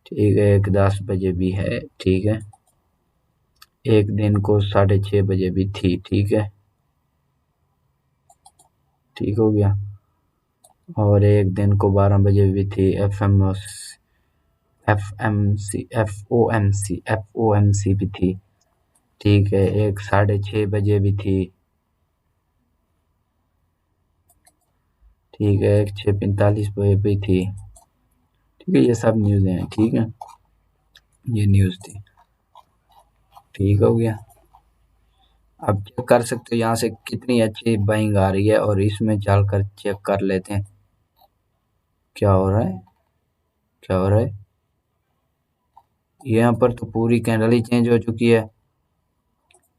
ठीक है, एक 10 बजे भी है। ठीक है, एक दिन को 6:30 बजे भी थी। ठीक है, ठीक हो गया, और एक दिन को 12 बजे भी थी। FMOS F O M C भी थी, ठीक है। एक 6:30 बजे भी थी, ठीक है। एक 6:45 बजे भी थी, ठीक है। ये सब न्यूज़ हैं, ठीक है। ये न्यूज़ थी, ठीक हो गया। अब चेक कर सकते हो यहाँ से कितनी अच्छी बाइंग आ रही है, और इसमें चलकर चेक कर लेते हैं क्या हो रहा है, क्या हो रहा है। यहाँ पर तो पूरी कैंडल ही चेंज हो चुकी है,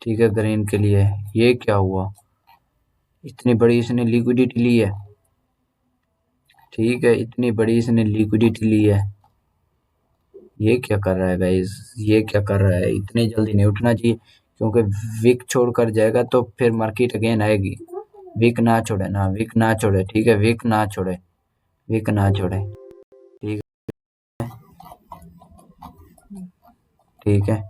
ठीक है। ग्रीन के लिए ये क्या हुआ, इतनी बड़ी इसने लिक्विडिटी ली है, ठीक है। इतनी बड़ी इसने लिक्विडिटी ली है। ये क्या कर रहा है गाइस, ये क्या कर रहा है, इतनी जल्दी नहीं उठना चाहिए, क्योंकि विक छोड़कर जाएगा तो फिर मार्केट अगेन आएगी। विक ना छोड़े ना, विक ना छोड़े, ठीक है। विक ना छोड़े, विक ना छोड़े, ठीक, ठीक है।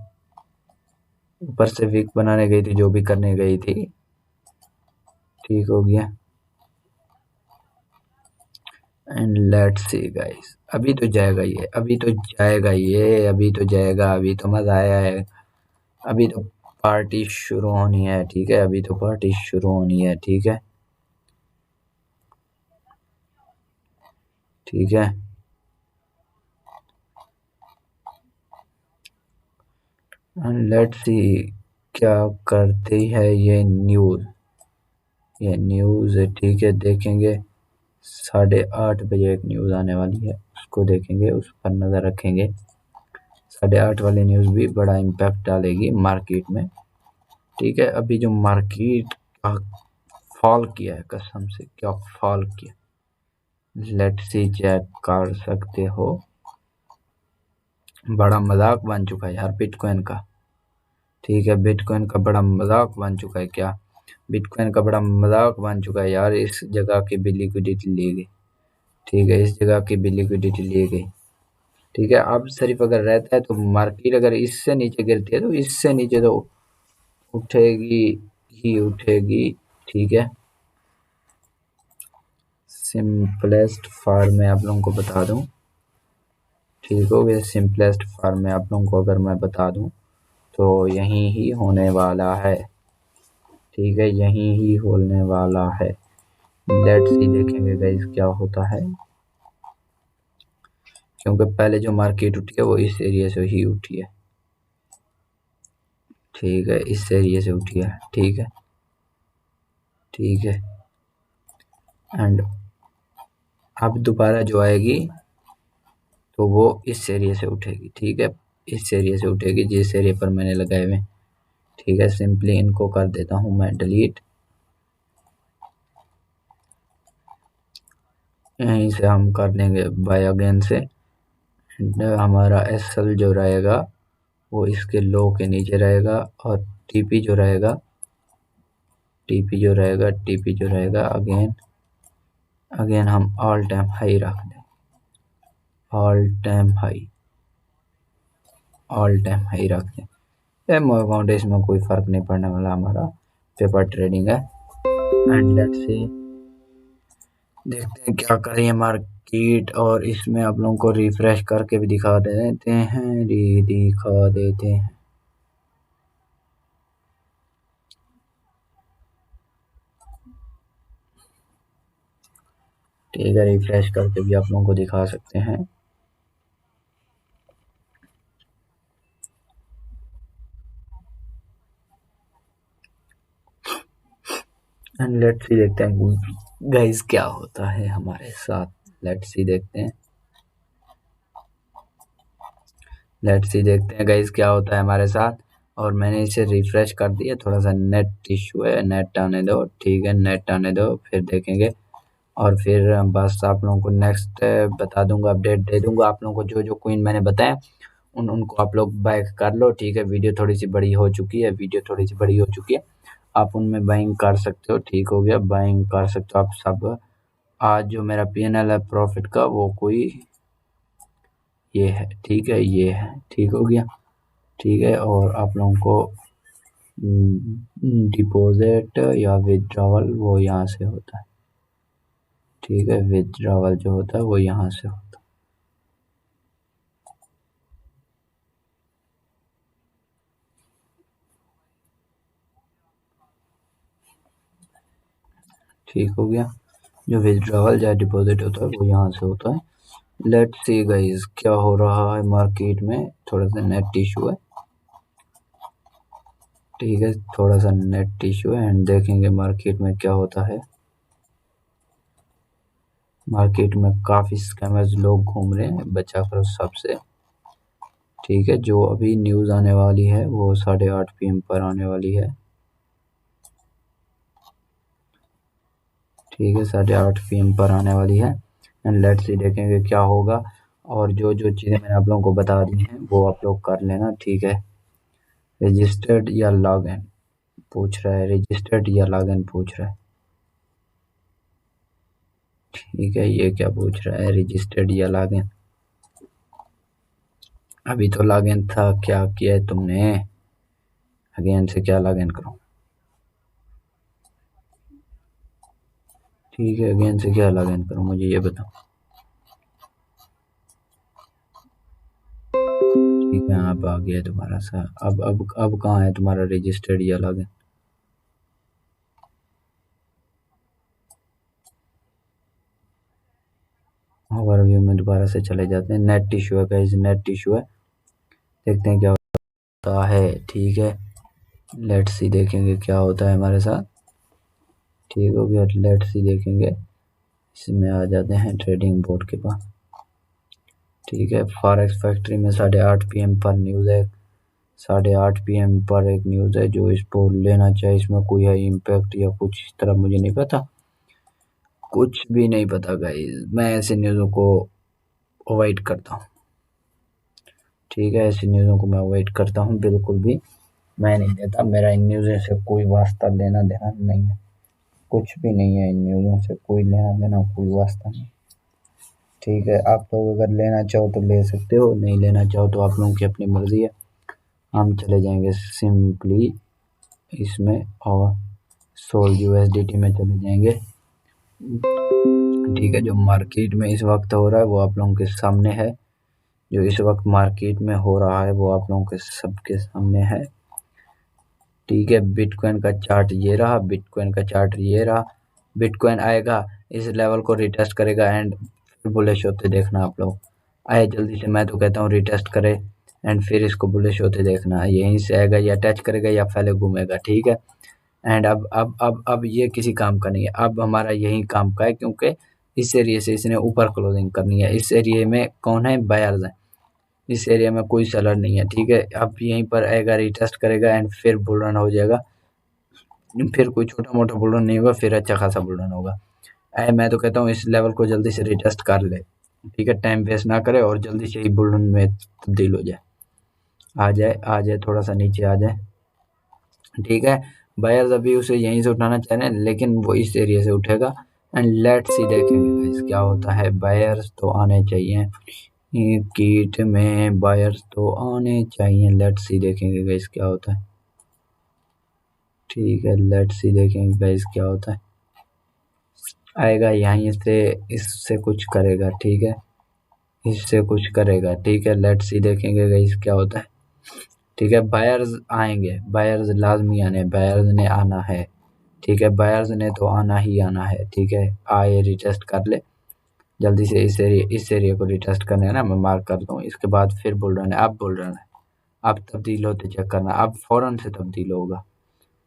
ऊपर से विक बनाने गई थी, जो भी करने गई थी, ठीक हो गया। एंड लेट्स सी गाइस, अभी तो जाएगा ये, अभी तो जाएगा ये, अभी तो जाएगा, अभी तो मजा आया है, अभी तो पार्टी शुरू होनी है, ठीक है। अभी तो पार्टी शुरू होनी है, ठीक है, ठीक है। एंड लेट्स सी क्या करती है ये न्यूज़, ये न्यूज़ है, ठीक है। देखेंगे 8:30 बजे एक न्यूज़ आने वाली है, उसको देखेंगे, उस पर नज़र रखेंगे। 8:30 वाली न्यूज़ भी बड़ा इम्पैक्ट डालेगी मार्केट में, ठीक है। अभी जो मार्केट फॉल किया है, कसम से क्या फॉल किया, लेट्स सी चेक कर सकते हो। बड़ा मजाक बन चुका है यार बिटकॉइन का, ठीक है। बिटकॉइन का बड़ा मजाक बन चुका है, क्या बिटकॉइन का बड़ा मजाक बन चुका है यार। इस जगह की भी लिक्विडिटी ली गई, ठीक है। इस जगह की भी लिक्विडिटी ली गई, ठीक है। अब सिर्फ अगर रहता है तो मार्केट अगर इससे नीचे गिरती है तो इससे नीचे तो उठेगी ही उठेगी, ठीक है। सिंपलेस्ट फॉर्म में आप लोगों को बता दूं, ठीक हो गया। सिंपलेस्ट फॉर्म में आप लोगों को अगर मैं बता दूं तो यहीं ही होने वाला है, ठीक है। यहीं ही होने वाला है। लेट्स सी देखेंगे गाइस क्या होता है, क्योंकि पहले जो मार्केट उठी है वो इस एरिया से ही उठी है, ठीक है। इस एरिया से उठी है, ठीक है, ठीक है। एंड अब दोबारा जो आएगी तो वो इस एरिया से उठेगी, ठीक है। इस एरिया से उठेगी जिस एरिया पर मैंने लगाए हुए, ठीक है। सिंपली इनको कर देता हूँ मैं डिलीट, यहीं से हम कर देंगे बाय अगेन से। हमारा एसएल जो रहेगा वो इसके लो के नीचे रहेगा, और टीपी जो रहेगा, टीपी जो रहेगा, टीपी जो रहेगा अगेन अगेन हम ऑल टाइम हाई रख दें, all time high, all time high रख दें। अमाउंट इसमें कोई फर्क नहीं पड़ने वाला, हमारा पेपर ट्रेडिंग है। एंड लेट्स सी देखते हैं क्या कर रही है मार्केट, और इसमें आप लोगों को रिफ्रेश करके भी दिखा देते हैं, दिखा देते हैं, ठीक है। रिफ्रेश करके भी आप लोगों को दिखा सकते हैं। एंड लेट्स सी देखते हैं गाइस क्या होता है हमारे साथ, लेट्स सी देखते हैं, लेट्स सी देखते हैं गाइस क्या होता है हमारे साथ। और मैंने इसे रिफ्रेश कर दिया, थोड़ा सा नेट इशू है, नेट आने दो, ठीक है। नेट आने दो, फिर देखेंगे, और फिर बस आप लोगों को नेक्स्ट बता दूंगा, अपडेट दे दूंगा आप लोगों को। जो जो क्वीन मैंने बताया उनको आप लोग बाय कर लो, ठीक है। वीडियो थोड़ी सी बड़ी हो चुकी है, वीडियो थोड़ी सी बड़ी हो चुकी है, आप उनमें बाइंग कर सकते हो, ठीक हो गया। बाइंग कर सकते हो आप सब। आज जो मेरा पीएनएल है प्रॉफिट का वो कोई ये है, ठीक है, ये है, ठीक हो गया, ठीक है। और आप लोगों को डिपॉजिट या विथड्रॉवल वो यहाँ से होता है, ठीक है। विथड्रॉवल जो होता है वो यहाँ से होता ठीक हो गया। जो विड्रॉवल या डिपॉजिट होता है वो यहाँ से होता है। लेट्स सी गाइस क्या हो रहा है मार्केट में। थोड़ा सा नेट इशू है, ठीक है, थोड़ा सा नेट इशू है एंड देखेंगे मार्केट में क्या होता है। मार्केट में काफ़ी स्कैमर्स लोग घूम रहे हैं, बचा करो सबसे। ठीक है, जो अभी न्यूज़ आने वाली है वो 8:30 PM पर आने वाली है। ठीक है, 8:30 PM पर आने वाली है एंड लेट्स सी देखेंगे क्या होगा। और जो जो चीज़ें मैंने आप लोगों को बता दी हैं वो आप लोग कर लेना, ठीक है। रजिस्टर्ड या लॉग इन पूछ रहा है, रजिस्टर्ड या लॉग इन पूछ रहा है। ठीक है, ये क्या पूछ रहा है, रजिस्टर्ड या लॉग इन। अभी तो लॉग इन था, क्या किया है तुमने? अगेन से क्या लॉग इन करूँ? ठीक है, अगेन से क्या लॉग इन करूँ, मुझे ये बताओ। ठीक है, अब आ गया तुम्हारा सा। अब कहाँ है तुम्हारा रजिस्टर्ड या लॉग इन? ओवरव्यू में दोबारा से चले जाते हैं। नेट इशू है गाइस, नेट इशू है, देखते हैं क्या होता है। ठीक है, लेट्स सी देखेंगे क्या होता है हमारे साथ। ठीक हो गया, लेट्स सी देखेंगे। इसमें आ जाते हैं ट्रेडिंग बोर्ड के पास। ठीक है, फॉरेक्स फैक्ट्री में 8:30 PM पर न्यूज़ है। 8:30 PM पर एक न्यूज़ है जो इसको लेना चाहिए। इसमें कोई है इम्पैक्ट या कुछ इस तरह, मुझे नहीं पता, कुछ भी नहीं पता गाइस। मैं ऐसी न्यूज़ों को अवॉइड करता हूँ। ठीक है, ऐसी न्यूज़ों को मैं अवॉइड करता हूँ, बिल्कुल भी मैं नहीं देता। मेरा इन न्यूज़ों से कोई वास्ता लेना देना नहीं है, कुछ भी नहीं है। इन न्यूज़ों से कोई लेना देना, कोई वास्ता नहीं। ठीक है, आप लोग अगर लेना चाहो तो ले सकते हो, नहीं लेना चाहो तो आप लोगों की अपनी मर्ज़ी है। हम चले जाएंगे सिंपली इसमें और सोल USDT में चले जाएंगे। ठीक है, जो मार्केट में इस वक्त हो रहा है वो आप लोगों के सामने है। जो इस वक्त मार्केट में हो रहा है वो आप लोगों के सबके सामने है। ठीक है, बिटकॉइन का चार्ट ये रहा, बिटकॉइन का चार्ट ये रहा। बिटकॉइन आएगा, इस लेवल को रिटेस्ट करेगा एंड फिर बुलिश होते देखना आप लोग। आए जल्दी से, मैं तो कहता हूँ रिटेस्ट करे एंड फिर इसको बुलिश होते देखना। यहीं से आएगा, या टच करेगा या पहले घूमेगा। ठीक है, एंड अब ये किसी काम का नहीं है, अब हमारा यही काम का है, क्योंकि इस एरिया से इसने ऊपर क्लोजिंग करनी है। इस एरिया में कौन है, बायर्स हैं, इस एरिया में कोई सेलर नहीं है। ठीक है, अब यहीं पर आएगा, रिटेस्ट करेगा एंड फिर बुल रन हो जाएगा। फिर कोई छोटा मोटा बुल रन नहीं होगा, फिर अच्छा खासा बुल रन होगा। मैं तो कहता हूँ इस लेवल को जल्दी से रिटेस्ट कर ले। ठीक है, टाइम वेस्ट ना करे और जल्दी से ही बुल रन में तब्दील हो जाए। आ जाए थोड़ा सा नीचे आ जाए। ठीक है, बायर्स अभी उसे यहीं से उठाना चाह रहे हैं, लेकिन वो इस एरिया से उठेगा एंड लेट्स सी देखेंगे गाइस क्या होता है। बायर्स तो आने चाहिए, कीट में बायर्स तो आने चाहिए। लेट्स सी देखेंगे गाइस क्या होता है। ठीक है, लेट्स सी देखेंगे गाइस क्या होता है। आएगा यहीं से, इससे कुछ करेगा। ठीक है, इससे कुछ करेगा। ठीक है, लेट्स सी देखेंगे गाइस क्या होता है। ठीक है, बायर्स आएंगे, बायर्स लाजमी आने, बायर्स ने आना है। ठीक है, बायर्स ने तो आना ही आना है। ठीक है, आए रिटेस्ट कर ले जल्दी से। इस एरिया को रिटेस्ट करना है ना, मैं मार्क कर दूँ। इसके बाद फिर बुल रन है, अब बुल रन है, अब तब्दील होते चेक करना। अब फौरन से तब्दील होगा,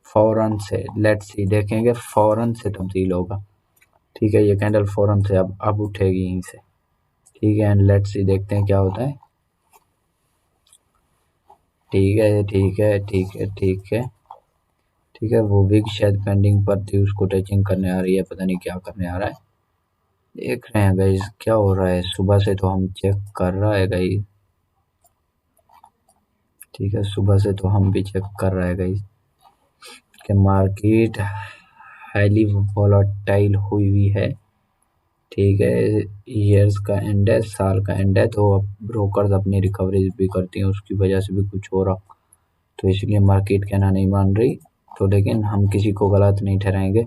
फौरन से। लेट्स सी देखेंगे, फौरन से तब्दील होगा। ठीक है, ये कैंडल फौरन से अब उठेगी यहीं से। ठीक है, एंड लेट्स सी देखते हैं क्या होता है। ठीक है, ठीक है, ठीक है, ठीक है, ठीक है। वो विग शायद पेंडिंग पर थी, उसको टचिंग करने आ रही है, पता नहीं क्या करने आ रहा है। देख रहे हैं गाइस क्या हो रहा है, सुबह से तो हम चेक कर रहा है गाइस। ठीक है, सुबह से तो हम भी चेक कर रहा है गाइस कि मार्केट हाईली वोलेटाइल हुई हुई है। ठीक है, ईयर्स का एंड है, साल का एंड है, तो अब ब्रोकर्स अपनी रिकवरीज भी करती हैं, उसकी वजह से भी कुछ हो रहा, तो इसलिए मार्केट कहना नहीं मान रही। तो लेकिन हम किसी को गलत नहीं ठहराएंगे,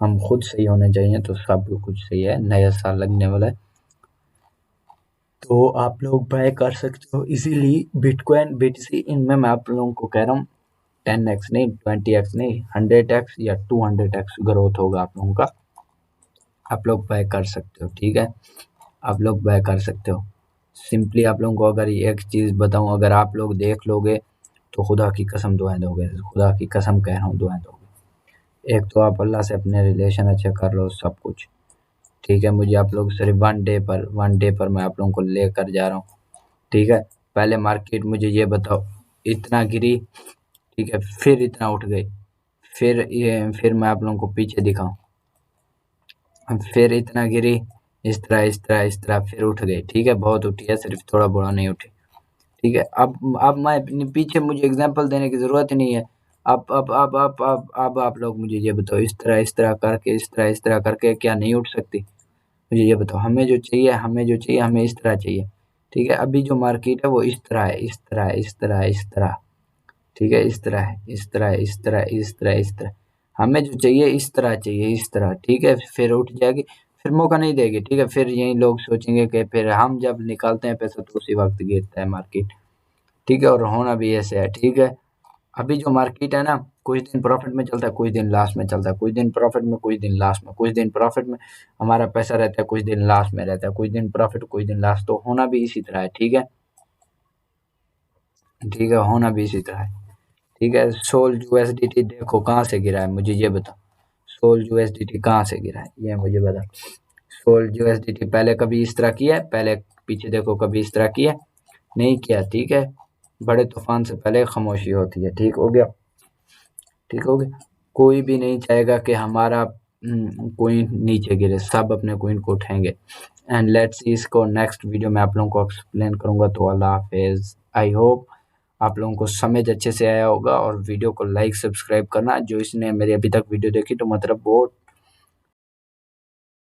हम खुद सही होने चाहिए, तो सब कुछ सही है। नया साल लगने वाला है तो आप लोग बाय कर सकते हो इजीली बिटकॉइन, BTC। इनमें मैं आप लोगों को कह रहा हूँ 10x नहीं, 20x नहीं, 100x या 200x ग्रोथ होगा आप लोगों का। आप लोग बाय कर सकते हो, ठीक है, आप लोग बाय कर सकते हो। सिंपली आप लोगों को अगर एक चीज़ बताऊं, अगर आप लोग देख लोगे तो खुदा की कसम दुआएं दोगे, खुदा की कसम कह रहा हूँ दुआएं दोगे। एक तो आप अल्लाह से अपने रिलेशन अच्छे कर लो, सब कुछ ठीक है। मुझे आप लोग सिर्फ वन डे पर मैं आप लोगों को लेकर जा रहा हूँ, ठीक है। पहले मार्केट मुझे ये बताओ, इतना गिरी, ठीक है, फिर इतना उठ गई, फिर मैं आप लोगों को पीछे दिखाऊं, फिर इतना गिरी, इस तरह फिर उठ गई, ठीक है, बहुत उठी है, सिर्फ थोड़ा बड़ा नहीं उठी, ठीक है। अब मैं अपने पीछे, मुझे एग्जांपल देने की ज़रूरत ही नहीं है। अब आप लोग मुझे ये बताओ, इस तरह करके क्या नहीं उठ सकती? मुझे ये बताओ, हमें इस तरह चाहिए, ठीक है। अभी जो मार्केट है वो इस तरह है, इस तरह, ठीक है, इस तरह है, इस तरह। हमें जो चाहिए इस तरह चाहिए, इस तरह, ठीक है, फिर उठ जाएगी, फिर मौका नहीं देगी, ठीक है। फिर यही लोग सोचेंगे कि फिर हम जब निकालते हैं पैसा तो उसी वक्त गिरता है मार्केट, ठीक है, और होना भी ऐसे है, ठीक है। अभी जो मार्केट है ना, कुछ दिन प्रॉफिट में चलता है, कुछ दिन लॉस में चलता है, कुछ दिन प्रॉफिट में, कुछ दिन लॉस में, कुछ दिन प्रॉफिट में हमारा पैसा रहता है, कुछ दिन लॉस में रहता है, कुछ दिन प्रॉफिट, कुछ दिन लॉस, तो होना भी इसी तरह है, ठीक है, ठीक है, होना भी इसी तरह है, ठीक है। सोल यूएसडीटी देखो कहाँ से गिरा है, मुझे ये बताओ, सोल यूएसडीटी कहाँ से गिरा है, ये मुझे बता। सोल यूएसडीटी पहले कभी इस तरह किया है? पहले पीछे देखो, कभी इस तरह किया? नहीं किया, ठीक है। बड़े तूफान से पहले खामोशी होती है, ठीक हो गया, ठीक हो गया। कोई भी नहीं चाहेगा कि हमारा कोइन नीचे गिरे, सब अपने कोइन को उठाएंगे। एंड लेट्स सी, इसको नेक्स्ट वीडियो में आप लोगों को एक्सप्लेन करूंगा। तो अल्लाह हाफिज। आई होप आप लोगों को समझ अच्छे से आया होगा, और वीडियो को लाइक सब्सक्राइब करना, जो इसने मेरी अभी तक वीडियो देखी तो मतलब बहुत